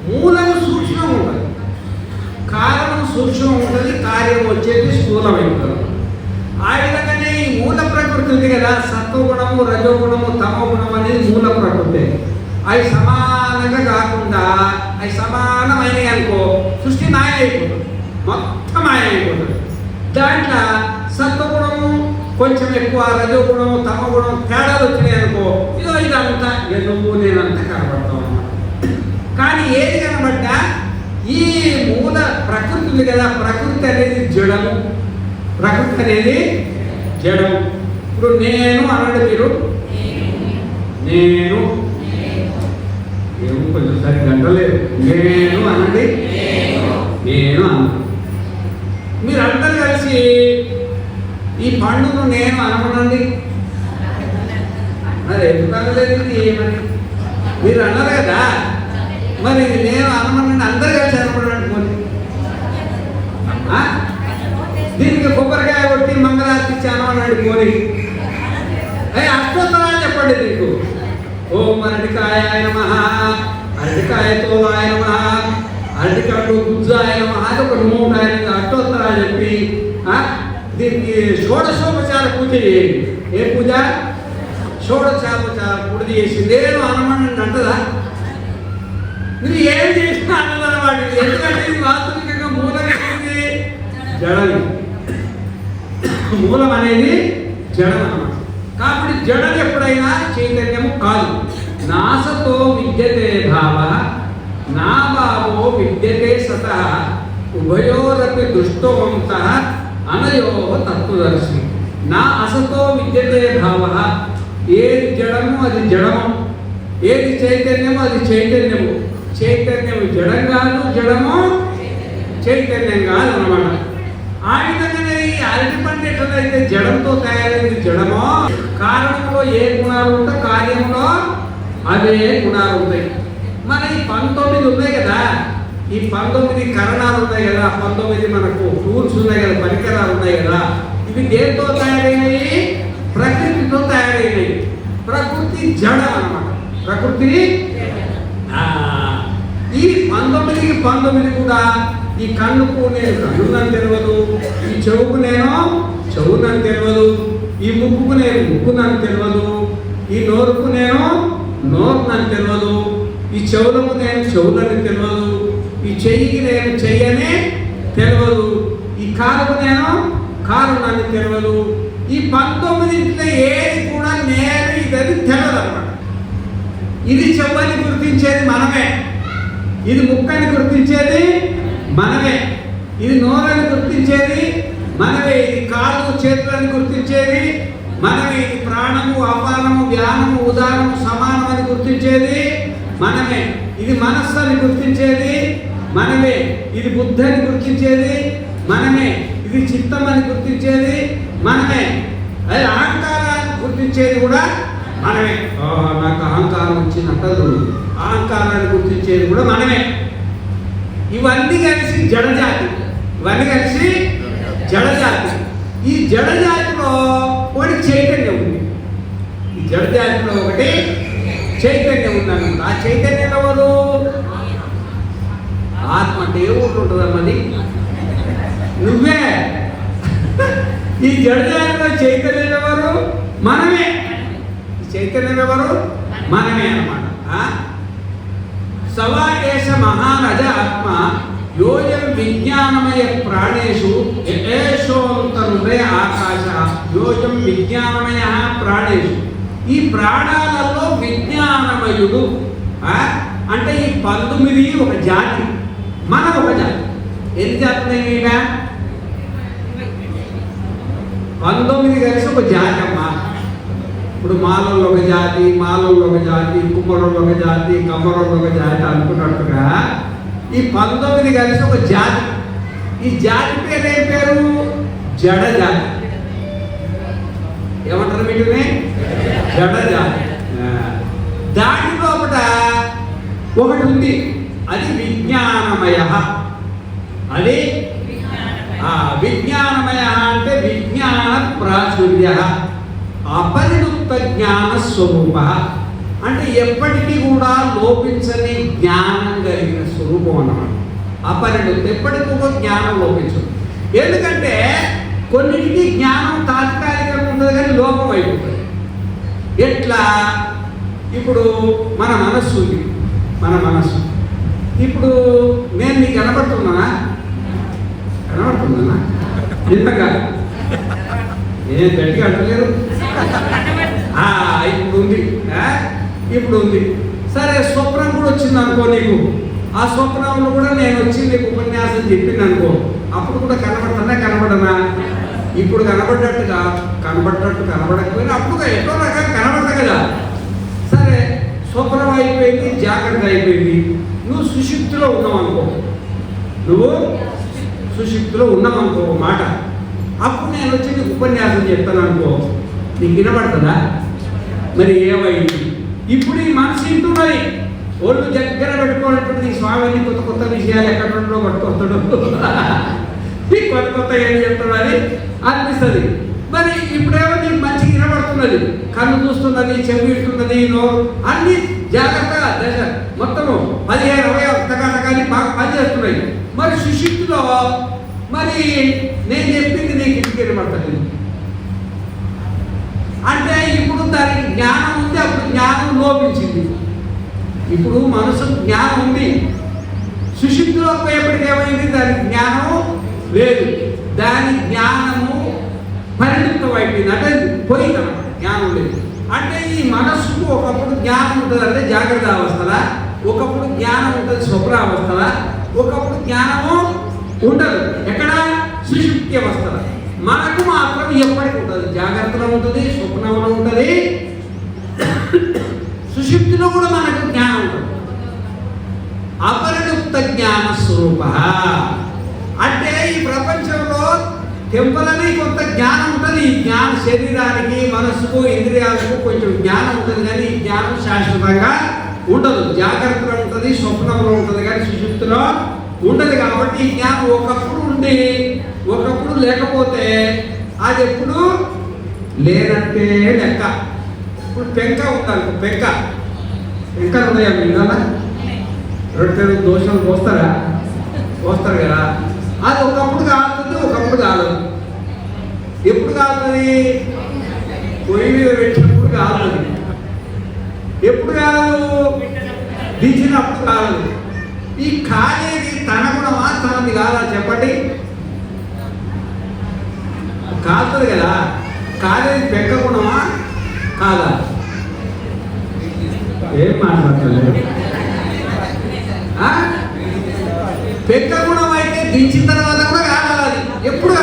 [SPEAKER 1] మూలం సూక్ష్మం ఉంటుంది, కారణం సూక్ష్మం ఉంటుంది, కార్యం వచ్చేది స్థూలమైపోతుంది. ఆ విధంగానే ఈ మూల ప్రకృతి ఉంది కదా. సత్వగుణము, రజోగుణము, తమోగుణం అనేది మూల ప్రకృతి. అవి సమానంగా కాకుండా అవి సమానమైనవి అనుకో, సృష్టి మాయ అయిపోతుంది, మొత్తం మాయ అయిపోతుంది. దాంట్లో సత్వగుణము కొంచెం ఎక్కువ, రజోగుణము, తమగుణం తేడాలు వచ్చినాయి అనుకో, ఇదంతా నువ్వు నేనంతా కనబడతావు అన్నమాట. కానీ ఏది కనబడ్డా ఈ మూల ప్రకృతి ఉంది కదా, ప్రకృతి అనేది జడము. ప్రకృతి అనేది జడము. ఇప్పుడు నేను అనండి, మీరు నేను ఏమో కొంచెం సరిగ్గా అంటలేదు. నేను అనండి, నేను అనండి. మీరు అందరు కలిసి ఈ పండును నేను అనమనండి. మరి ఎందుకు అనలేదు? ఏమని మీరు అన్నారు కదా, మరి నేను అనమనండి. అందరు కలిసి అనమనండి. దీనికి కొబ్బరికాయ కొట్టి మంగళారతి ఇచ్చి అనమనండి. పోని అష్టోత్తరాలు చెప్పండి. నీకు ఓం అరటికాయ నమః, అరటికాయతో ఆయన నమః, అరటికాయతో గుజ్జాయ నమః, ఒక 105 అష్టోత్తరాలు చెప్పి దీనికి షోడశోపచార పూజ చేయండి. ఏ పూజ? షోడశోపచార పూజ చేసి నేను అనమనండి అంటదా? మీరు ఏం చేసినా అన్నదన్నమాట. ఎందుకంటే ఇది వాస్తవికంగా మూలం ఏంటి? జడం. మూలం అనేది జడం అన్నమాట. కాబట్టి జడం ఎప్పుడైనా చైతన్యము కాదు. నాసతో విద్యతే భావ, నా భావో విద్యతే సతః, ఉభయోరపి దృష్టోంతః అనయో తత్వదర్శి. నా అసతో విద్యతే భావ. ఏది జడము అది జడము, ఏది చైతన్యము అది చైతన్యము. చైతన్యము జడం కాదు, జడము చైతన్యం కాదు అన్నమాట. ఆ విధంగానే ఈ అరటి పండు ఎట్లయితే జడంతో తయారైంది జడమో, కారణంలో ఏ గుణాలు ఉంటాయి, కార్యంలో అదే గుణాలు ఉంటాయి. మన ఈ 19 ఉన్నాయి కదా, ఈ 19 కరణాలు ఉన్నాయి కదా, 19 మనకు టూల్స్ ఉన్నాయి కదా, పరికరాలు ఉన్నాయి కదా, ఇవి దేంతో తయారైనవి? ప్రకృతితో తయారైనవి. ప్రకృతి జడం అన్నమాట. ప్రకృతి ఈ 19కి 19 కూడా ఈ కన్నుకు నేను కన్నునని తెలియదు, ఈ చెవుకు నేను చెవునని తెలియదు, ఈ ముక్కుకు నేను ముక్కునని తెలియదు, ఈ నోరుకు నేను నోరునని తెలియదు, ఈ చెవులకు నేను చెవులని తెలియదు, ఈ చెయ్యికి నేను చెయ్యని తెలియదు, ఈ కారుకు నేను కారునని తెలియదు. ఈ 19 ఏది కూడా నేను ఇదని తెలియదు అన్నమాట. ఇది చెవుని గుర్తించేది మనమే, ఇది ముక్కని గుర్తించేది మనమే, ఇది నోరని గుర్తించేది మనమే, ఇది కాళ్ళు చేతులని గుర్తించేది మనమే, ఇది ప్రాణము అపానము వ్యానము ఉదానము సమానం అని గుర్తించేది మనమే, ఇది మనస్సు అని గుర్తించేది మనమే, ఇది బుద్ధి అని గుర్తించేది మనమే, ఇది చిత్తం అని గుర్తించేది మనమే, అది అహంకారాన్ని గుర్తించేది కూడా మనమే. నాకు అహంకారం వచ్చినట్టు అహంకారాన్ని గుర్తించేది కూడా మనమే. ఇవన్నీ కలిసి జడజాతి, ఇవన్నీ కలిసి జడజాతి. ఈ జడజాతిలో ఒకటి చైతన్యం ఉంది. ఈ జడజాతిలో ఒకటి చైతన్యం ఉందన్నమాట. ఆ చైతన్యం ఎవరు? ఆత్మ అంటే ఏ ఊరు ఉంటుందన్నది? నువ్వే. ఈ జడజాతిలో చైతన్యం ఎవరు? మనమే. ఈ చైతన్యం ఎవరు? మనమే అన్నమాట. సవాయేష మహారజ ఆత్మ యోయం విజ్ఞానమయ ప్రాణేషు ఏషోంతరుదే ఆకాశ యోయం విజ్ఞానమయ ప్రాణేషు. ఈ ప్రాణాలలో విజ్ఞానమయుడు అంటే ఈ 19 ఒక జాతి, మనం ఒక జాతి. ఎన్ని జాతులు? 19 కలిసి ఒక జాతి అమ్మా. ఇప్పుడు మాలలో ఒక జాతి, మాలలో ఒక జాతి, కుమ్మలలో ఒక జాతి, కమ్మలలో ఒక జాతి అనుకున్నట్టుగా ఈ 19 కలిసి ఒక జాతి. ఈ జాతి పేరు ఏం పేరు? జడ జాతి. ఏమంటారు వీటిని? జడ జాతి. దానిలో ఒకటి ఉంది, అది విజ్ఞానమయ. అది విజ్ఞానమయ అంటే విజ్ఞాన ప్రాచుర్య, అపరిణుక్త జ్ఞాన స్వరూప అంటే ఎప్పటికీ కూడా లోపించని జ్ఞానం కలిగిన స్వరూపం అన్నమాట. అపరిణుక్త, ఎప్పటికీ కూడా జ్ఞానం లోపించదు. ఎందుకంటే కొన్నిటికి జ్ఞానం తాత్కాలికంగా ఉంటుంది కానీ లోపం అయిపోతుంది. ఎట్లా? ఇప్పుడు మన మనస్సు ఉంది, మన మనస్సు. ఇప్పుడు నేను నీకు కనబడుతున్నానా? కనబడుతున్నానా? నిజంగా ఏం గట్టిగా అంటలేరు. ఇప్పుడు ఉంది, ఇప్పుడు ఉంది. సరే స్వప్నం కూడా వచ్చింది అనుకో నీకు, ఆ స్వప్నంలో కూడా నేను వచ్చి నీకు ఉపన్యాసం చెప్పింది అనుకో, అప్పుడు కూడా కనబడనా? ఇప్పుడు కనబడ్డట్టు కనబడకపోయినా అప్పుడు ఎన్నో రకాలు కనబడతా కదా. సరే స్వప్నం అయిపోయింది, జాగ్రత్త అయిపోయింది, నువ్వు సుషుప్తిలో ఉన్నావు అనుకో మాట, అప్పుడు నేను వచ్చి నీకు ఉపన్యాసం చెప్తాను అనుకో, నీకు వినబడుతుందా? మరి ఏమైంది? ఇప్పుడు ఈ మనసు ఇంటున్నది, ఒళ్ళు దగ్గర పెట్టుకోనటువంటి ఈ స్వామిని కొత్త విషయాలు ఎక్కడ నుండో పట్టుకొస్తాడు, కొత్త ఏం చెప్తున్నది అనిపిస్తుంది. మరి ఇప్పుడేమో నీకు మంచిగా వినబడుతున్నది, కన్ను చూస్తున్నది, చెవి ఇస్తున్నది, నోరు అన్ని జాగ్రత్తగా దశ మొత్తము 15-20 ఒక్కగానే బాగా పనిచేస్తున్నాయి. మరి సుషుప్తిలో మరి నేను చెప్పింది నీకు ఇంటికి వినబడుతుంది అంటే ఇప్పుడు దానికి జ్ఞానం ఉంది, అప్పుడు జ్ఞానం లోపించింది. ఇప్పుడు మనసు జ్ఞానం ఉంది, సుషుప్తిలో పోయేప్పటికి ఏమైంది? దానికి జ్ఞానం లేదు, దాని జ్ఞానము పరిమితం అయిపోయింది, అంటే పోయిందన్నమాట, జ్ఞానం లేదు. అంటే ఈ మనస్సుకు ఒకప్పుడు జ్ఞానం ఉంటుంది, అంటే జాగ్రత్త అవస్థలా, ఒకప్పుడు జ్ఞానం ఉంటుంది స్వప్న అవస్థలా, ఒకప్పుడు జ్ఞానము ఉండదు ఎక్కడ? సుషుప్తి అవస్థల. మనకు మాత్రం ఎప్పటికి ఉంటుంది, జాగ్రత్తలో ఉంటుంది, స్వప్నంలో ఉంటుంది, సుషుప్తిలో కూడా మనకు జ్ఞానం ఉంటుంది. అపరిణుప్త జ్ఞాన స్వరూప అంటే ఈ ప్రపంచంలో టెంపరరీ కొంత జ్ఞానం ఉంటుంది. ఈ జ్ఞానం శరీరానికి, మనస్సుకు, ఇంద్రియాలకు కొంచెం జ్ఞానం ఉంటుంది, కానీ ఈ జ్ఞానం శాశ్వతంగా ఉండదు. జాగ్రత్తలో ఉంటుంది, స్వప్నంలో ఉంటుంది, కానీ సుషుప్తిలో ఉండదు. కాబట్టి ఈ జ్ఞానం ఒకప్పుడు ఉండి ఒకప్పుడు లేకపోతే అది ఎప్పుడు లేనట్టే లెక్క. ఇప్పుడు పెంక ఉంటాను, పెంక ఉన్నాయా మీరు? రొట్టెలు దోషాలు పోస్తారు కదా, అది ఒకప్పుడు కాలుతుంది, ఒకప్పుడు కాలదు. ఎప్పుడు కాలుతుంది? పొయ్యి మీద పెట్టినప్పుడు కాలుతుంది. ఎప్పుడు కాలదు? దించినప్పుడు కాలదు. ఈ కాలేది తన గుణమా తనది కాదా చెప్పండి? కాలుతుంది కదా, కాలేది పెంక గుణమా కాదా? ఏం మాట్లాడలేదు. పెంక గుణం అయితే దించిన తర్వాత కూడా కావాలి, ఎప్పుడు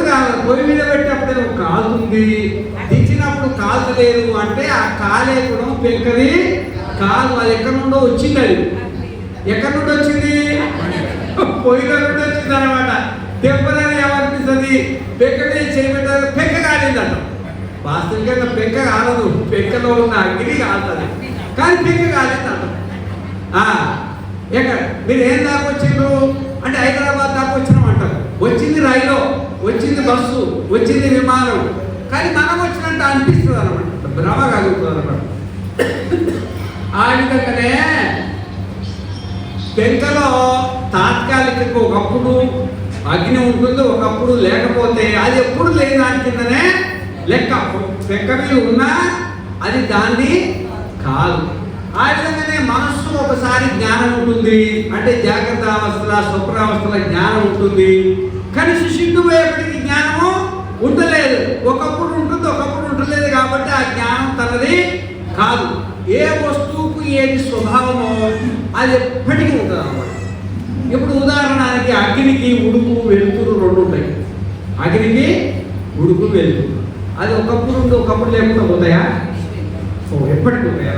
[SPEAKER 1] కావాలి? పొయ్యి మీద పెట్టినప్పుడు కాలుతుంది, దించినప్పుడు కాల్చలేదు అంటే ఆ కాలే గుణం పెంకది కాదు. అది ఎక్కడి నుండో వచ్చింది, అది ఎక్కడి నుండి వచ్చింది? పొయ్యిలో నుండి వచ్చింది అనమాట. టెంపరీ ఏమనిపిస్తుంది? పెంక మీద చేయబెట్టారు, పెంక కాలేదంట. వాస్తవికంగా పెంక కాలదు, పెంకలో ఉన్న అగ్ని కాలుతుంది, కానీ పెంక కాలేదంట. ఎక్కడ మీరు ఏం దాకా వచ్చిండ్రు అంటే హైదరాబాద్ దాకా వచ్చినాం అంటారు. వచ్చింది రైలు, వచ్చింది బస్సు, వచ్చింది విమానం, కానీ మనం వచ్చినట్టు అనిపిస్తుంది అనమాట, భ్రమ కలుగుతుంది అనమాట. ఆ విధంగానే పెంకలో తాత్కాలికంగా ఒకప్పుడు అగ్ని ఉంటుంది, ఒకప్పుడు లేకపోతే అది ఎప్పుడు లేని దాని కిందనే లెక్క. పెంక మీద ఉన్నా అది దాన్ని కాదు. ఆ విధంగానే మనస్సు ఒకసారి జ్ఞానం ఉంటుంది, అంటే జాగ్రత్త అవస్థల, స్వప్నావస్థల జ్ఞానం ఉంటుంది, కానీ సుషుప్తి పోయేప్పటికీ జ్ఞానము ఉండలేదు. ఒకప్పుడు ఉంటుంది, ఒకప్పుడు ఉండలేదు. కాబట్టి ఆ జ్ఞానం తనది కాదు. ఏ వస్తువుకు ఏది స్వభావమో అది ఎప్పటికీ ఉంటుంది అన్నమాట. ఇప్పుడు ఉదాహరణకి అగ్నికి ఉడుకు వెలుతురు రెండు ఉంటాయి. అగ్నికి ఉడుకు వెలుతురు అది ఒకప్పుడు ఉండి ఒకప్పుడు లేకుండా పోతాయా? ఎప్పటికీ ఉంటాయా?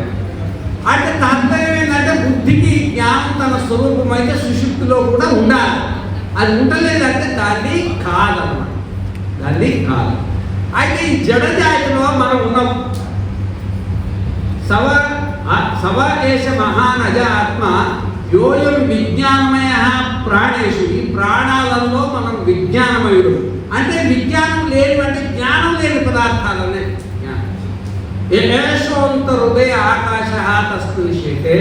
[SPEAKER 1] అంటే తాత్పర్యం ఏంటంటే బుద్ధికి జ్ఞానం తన స్వరూపం అయితే సుషుప్తిలో కూడా ఉండాలి. అది ఉండలేదంటే దాన్ని కాదన్నమాట, దాన్ని కాదు. అయితే ఈ జడజాతిలో మనం ఉన్నాం. సవకేశ మహానజ ఆత్మ యోయం విజ్ఞానమయ ప్రాణేషు. ఈ ప్రాణాలలో మనం విజ్ఞానమయుడు. అంటే విజ్ఞానం లేనివంటే జ్ఞానం లేని పదార్థాలనే ఏషోంత హృదయ ఆకాశ తస్మిషేతే.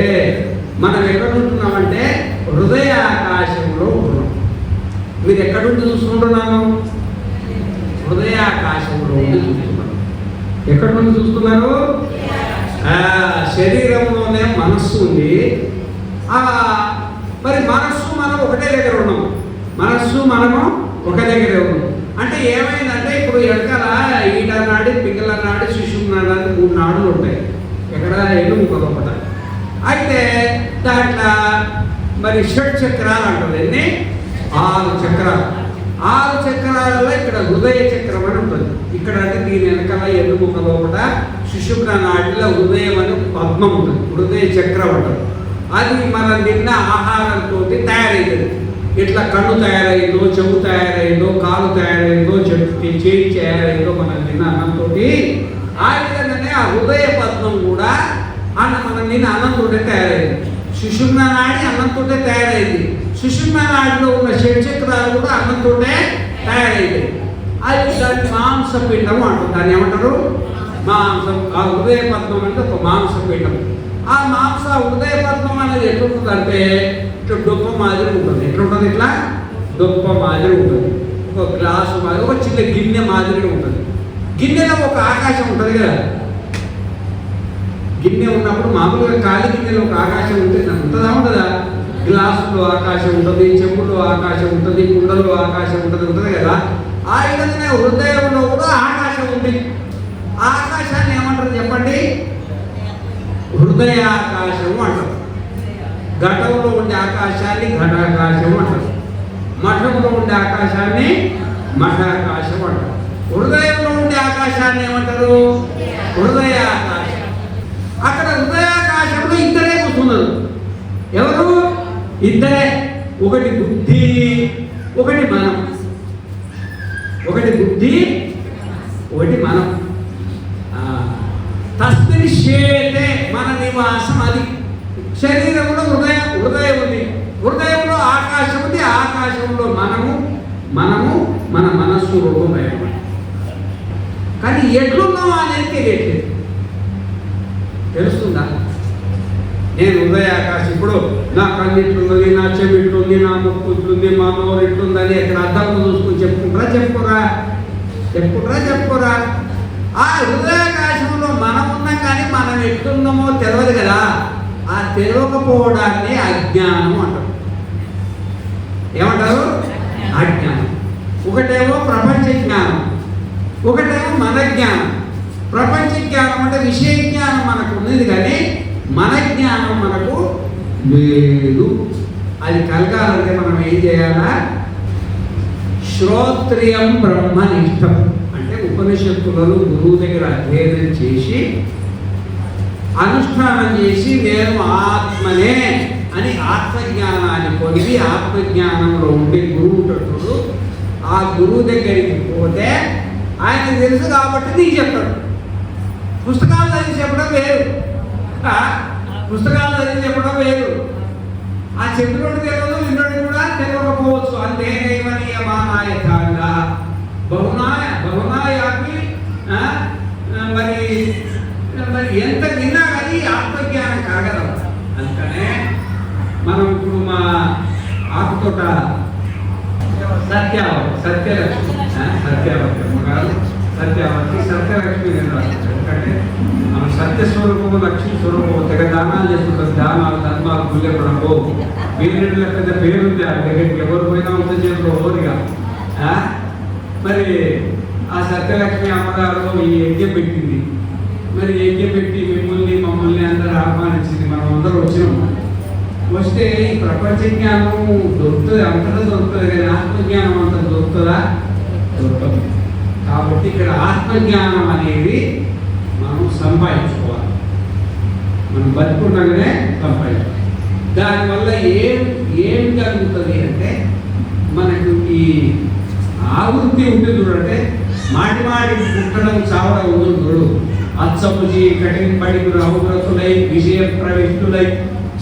[SPEAKER 1] మనం ఎక్కడ ఉంటున్నామంటే హృదయ ఆకాశంలో ఉంటున్నాం. మీరు ఎక్కడుండి చూసుకుంటున్నాను? హృదయాకాశంలో ఉండి చూస్తున్నాను. ఎక్కడ నుండి చూస్తున్నారు? శరీరంలోనే మనస్సు ఉంది. మరి మనస్సు మనం ఒకటే దగ్గర ఉన్నాం, మనస్సు మనము ఒక దగ్గరే ఉన్నాం. అంటే ఏమైందంటే ఇప్పుడు వెనకాల ఈట నాడి, పింగళ నాడి, సుషుమ్నా నాడి 3 నాడులు ఉంటాయి. ఎక్కడ ఎన్నుముక లోపల. అయితే దాంట్లో మరి షట్ చక్రాలు అంటారు. ఎన్ని? 6 చక్రాలు. 6 చక్రాలలో ఇక్కడ హృదయ చక్రం అని ఉంటుంది. ఇక్కడ అంటే దీని వెనకాల ఎన్నుముక లోపల సుషుమ్నా నాడిలో హృదయం అని పద్మం ఉంటుంది, హృదయ చక్రం అంటారు. అది మనం తిన్న ఆహారంతో తయారైంది. ఎట్లా కన్ను తయారైందో, చెవు తయారైందో, కాలు తయారైందో, చేయి తయారైందో మనం తిన్న అన్నంతో, ఆ విధంగానే ఆ హృదయ పద్మం కూడా మనం తిన్న అన్నంతో తయారైంది. సుషుమ్నా నాడి అన్నంతో తయారైంది. సుషుమ్నా నాడిలో ఉన్న షట్చక్రాలు కూడా అన్నంతో తయారైంది. అది దాన్ని మాంసపిండం అంటారు. దాన్ని ఏమంటారు? మాంసం. ఆ హృదయ పద్మం అంటే ఒక మాంసపిండం. ఆ హృదయ పద్మం అనేది ఎట్లుంటుందంటే ఇట్లా డొప్ప మాదిరి ఉంటుంది. ఎట్లుంటుంది? ఇట్లా డొప్ప మాదిరి ఉంటుంది. ఒక గ్లాసు మాదిరి, ఒక చిన్న గిన్నె మాదిరి ఉంటుంది. గిన్నెలో ఒక ఆకాశం ఉంటుంది కదా. గిన్నె ఉన్నప్పుడు మామూలుగా ఖాళీ గిన్నెలో ఒక ఆకాశం ఉంటుంది. ఉంటుందా? ఉంటుందా? గ్లాసులో ఆకాశం ఉంటుంది, చెంబులో ఆకాశం ఉంటుంది, కుండలో ఆకాశం ఉంటుంది కదా. ఆ విధంగానే హృదయంలో కూడా ఆకాశం ఉంది. ఆ ఆకాశాన్ని ఏమంటారు చెప్పండి? హృదయాకాశము అంటారు. ఘటంలో ఉండే ఆకాశాన్ని ఘటాకాశం అంటారు. మఠంలో ఉండే ఆకాశాన్ని మఠాకాశం అంటారు. హృదయంలో ఉండే ఆకాశాన్ని ఏమంటారు? హృదయాకాశం. అక్కడ హృదయాకాశంలో ఇద్దరే కూర్చున్నారు. ఎవరు? ఇద్దరే. ఒకటి బుద్ధి, ఒకటి మనం. ఒకటి బుద్ధి, ఒకటి మనం. తస్మిన్ శేతే మన నివాసం. అది శరీరంలో హృదయం ఉంది. హృదయంలో ఆకాశం ఉంది. ఆకాశంలో మనము మన మనస్సు రూపమయ్యాము. కానీ ఎట్లున్నాం అనేది తెలియట్లేదు. తెలుస్తుందా? నేను హృదయాకాశం. ఇప్పుడు నా కన్ను ఇట్లున్నది, నా చెవి ఇట్లుంది, నా ముక్కు ఇట్లుంది, మా నోరు ఇట్లుందని ఎక్కడ అద్దంలో చూసుకుని చెప్పుకోరా. ఆ హృదయాకాశంలో మనం ఉన్నాం, కానీ మనం ఎట్లున్నామో తెలియదు కదా. ఆ తెలియకపోవడాన్ని అజ్ఞానం అంటారు. ఏమంటారు? అజ్ఞానం. ఒకటేమో ప్రపంచ జ్ఞానం, ఒకటేమో మన జ్ఞానం. ప్రపంచ జ్ఞానం అంటే విషయ జ్ఞానం మనకు ఉన్నది, కానీ మన జ్ఞానం మనకు లేదు. అది కలగాలంటే మనం ఏం చేయాలా? శ్రోత్రియం బ్రహ్మనిష్టం అంటే ఉపనిషత్తులను గురువు దగ్గర అధ్యయనం చేసి అనుష్ఠానం చేసి నేను ఆత్మనే అని ఆత్మజ్ఞానాన్ని పొంది ఆత్మజ్ఞానంలో ఉండే గురువు ఉంటాడు. ఆ గురువు దగ్గరికి పోతే ఆయన తెలుసు కాబట్టి నీకు చెప్తాడు. పుస్తకాలు చదివి చెప్పడం వేరు, పుస్తకాలు చదివి చెప్పడం వేరు. ఆ చెప్పినోడు తెలియదు, విన్నోడు కూడా తెలియకపోవచ్చు. అంతేనేమనీయమానాయ కాగా బహునాయాకి మరి ఎంత విన్నా కానీ ఆత్మజ్ఞానం కాగలం. అందుకనే మనం ఇప్పుడు మా ఆకుతోట సత్యలక్ష్మి ఎందుకంటే మనం సత్యస్వరూపము, లక్ష్మీ స్వరూపము. తెగ దానాలు చేస్తుంటారు. దానాలు, ధర్మాలు, పుణ్యపడము. వీరెడ్ల పెద్ద పేరుంది ఆ దగ్గరికి. ఎవరు పోయినా ఉంటుంది చేతిలో ఓరిగా. మరి ఆ సత్యలక్ష్మి అమ్మగారు ఈ యజ్ఞం పెట్టింది. మరి యజ్ఞం పెట్టి మమ్మల్ని అందరూ ఆహ్వానించింది. మనం అందరూ వచ్చినాం. వస్తే ఈ ప్రపంచ జ్ఞానం దొరుకుతుంది, అంతటా దొరుకుతుంది, కానీ ఆత్మజ్ఞానం అంతా దొరుకుతుందా? దొరకదు. కాబట్టి ఇక్కడ ఆత్మజ్ఞానం అనేది మనం సంపాదించుకోవాలి. మనం బతుకుండగానే సంపాదించుకోవాలి. దానివల్ల ఏం జరుగుతుంది అంటే మనకు ఈ ఆవృత్తి ఉంటుంది చూడంటే, మాటి పుట్టడం చావడం ఉంటుంది చూడు. అచ్చము కఠిన పడి రౌగ్రతులై విషయ ప్రవిష్టులై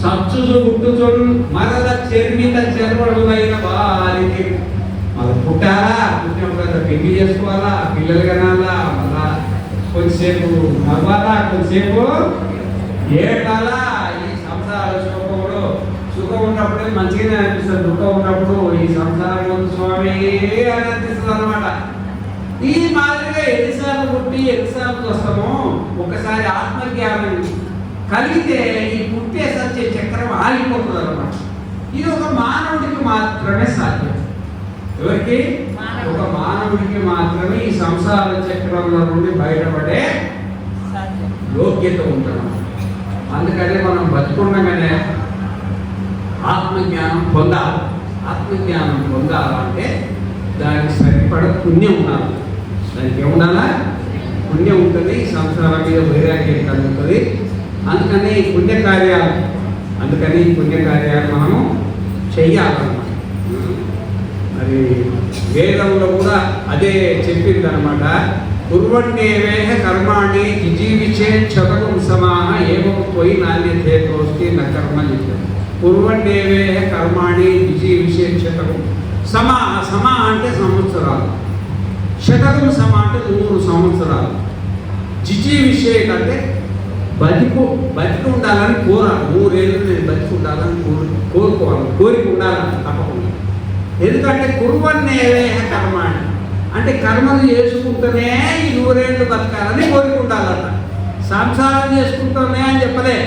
[SPEAKER 1] సచ్చులు పుట్టుచోడు మరల చర్మిత చెరవడులైన వారికి మళ్ళీ పుట్టాలా, పుట్టినప్పుడు పెళ్లి చేసుకోవాలా, పిల్లలు కనాలా, మళ్ళా కొద్దిసేపు నవ్వాలా, కొద్దిసేపు ఏడాలా. ఈ సంసార సుఖం ఉన్నప్పుడే మంచిగానే అనిపిస్తుంది, దుఃఖం ఉన్నప్పుడు ఈ సంసారం స్వామి అని అనిపిస్తుంది అనమాట. ఈ మాదిరిగా ఎన్నిసార్లు పుట్టి ఎన్నిసార్లు వస్తామో ఒకసారి ఆత్మజ్ఞానం కలిగితే ఈ పుట్టే సత్య చక్రం ఆగిపోతుంది అనమాట. ఇది ఒక మానవుడికి మాత్రమే సాధ్యం. ఎవరికి? ఒక మానవుడికి మాత్రమే ఈ సంసార చక్రంలో నుండి బయటపడే యోగ్యత ఉంటాం. అందుకనే మనం బతుకుండగానే ఆత్మజ్ఞానం పొందాలి. ఆత్మజ్ఞానం పొందాలంటే దానికి సరిపడ పుణ్యం ఉండాలి. దానికి ఏముండాలా? పుణ్యం ఉంటుంది. సంసారం మీద వైరాగ్యం కలుగుతుంది. అందుకని ఈ పుణ్యకార్యాలు మనము చెయ్యాలన్నమాట. మరి వేదంలో కూడా అదే చెప్పిందనమాట. కుర్వన్నేవేహ కర్మాణి జిజీవిచే క్షతకం సమాహ ఏవం పోయి నాణ్యతే దోస్తి న కర్మ లిఖితం. కుర్వన్నేవేహ కర్మాణి జిజీవిచే క్షతకం సమా అంటే సంవత్సరాలు, శతకం సమ అంటే 100 సంవత్సరాలు. జిజీవిషేట్ అంటే బతికి ఉండాలని కోరాలి. 100 ఏళ్ళు నేను బతికి ఉండాలని కోరుకోవాలి, కోరిక ఉండాలని తప్పకుండా. ఎందుకంటే కుర్వన్నేవేహ కర్మాణి అంటే కర్మలు చేసుకుంటూనే ఈ 100 ఏళ్ళు బతకాలని కోరిక ఉండాలట. సంసారం చేసుకుంటూనే అని చెప్పలే.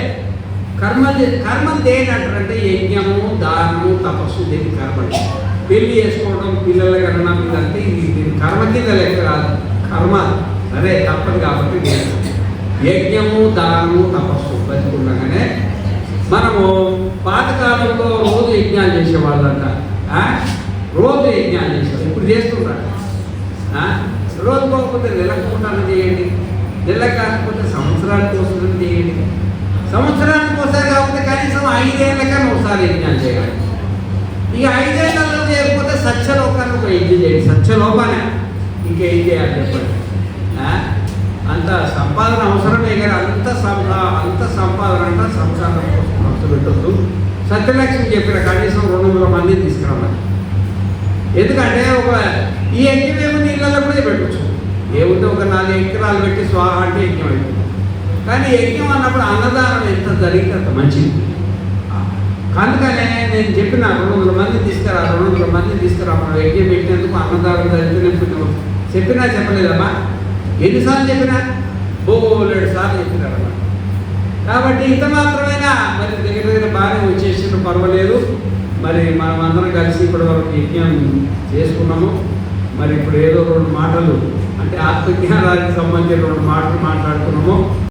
[SPEAKER 1] కర్మలు దేని అంటారంటే యజ్ఞము, దానము, తపస్సు, దేని కర్మలు. పెళ్లి చేసుకోవడం, పిల్లల కన్నా ఇదంటే ఇది కర్మ కింద లెక్క రాదు. కర్మ సరే తప్పదు కాబట్టి యజ్ఞము, దానము, తపస్సు బతుకుండగానే మనము పాతకాలంలో రోజు యజ్ఞాలు చేసేవాళ్ళంట. రోజు యజ్ఞాలు చేసేవాళ్ళు. ఇప్పుడు చేస్తుంటారు. రోజు పోకపోతే నెలకు పూటను చేయండి, నెల కాకపోతే సంవత్సరానికి వస్తుందని చేయండి. సంవత్సరానికి ఒకసారి కాకపోతే కనీసం 5 ఏళ్ళకన్నా ఒకసారి యజ్ఞాలు చేయాలి. ఇక 5 ఏళ్ళలో చేయకపోతే సత్యలోకాన్ని ఒక యజ్ఞం చేయండి. సత్యలోకానే ఇంకేం చేయాలి చెప్పండి. అంత సంపాదన అవసరమే కానీ అంత సంపాదన అంటే సంసారం కోసం ఖర్చు పెట్టద్దు. సత్యలక్ష్మి చెప్పిన కనీసం 200 మందిని తీసుకురావాలి. ఎందుకంటే ఈ యజ్ఞం ఏముంది, ఇళ్ళల్లో కూడా పెట్టచ్చు. ఏముంది, ఒక 4 ఎకరాలు పెట్టి స్వాహ అంటే యజ్ఞం అవుతుంది. కానీ యజ్ఞం అన్నప్పుడు అన్నదానం ఎంత జరిగితే అంత మంచిది. అందుకనే నేను చెప్పిన 200 మంది తీసుకురా, 200 మంది తీసుకురా. మనం యజ్ఞం పెట్టినందుకు అన్నదానం జరిగితే చెప్పినా చెప్పలేదమ్మా? ఎన్నిసార్లు చెప్పినా? 7 సార్లు చెప్పినారమ్మా. కాబట్టి ఇంత మాత్రమేనా? మరి దగ్గర బాగానే వచ్చేసిన పర్వాలేదు. మరి మనం అందరం కలిసి ఇప్పటి వరకు యజ్ఞం చేసుకున్నాము. మరి ఇప్పుడు ఏదో 2 మాటలు అంటే ఆత్మజ్ఞానానికి సంబంధించిన 2 మాటలు మాట్లాడుతున్నాము.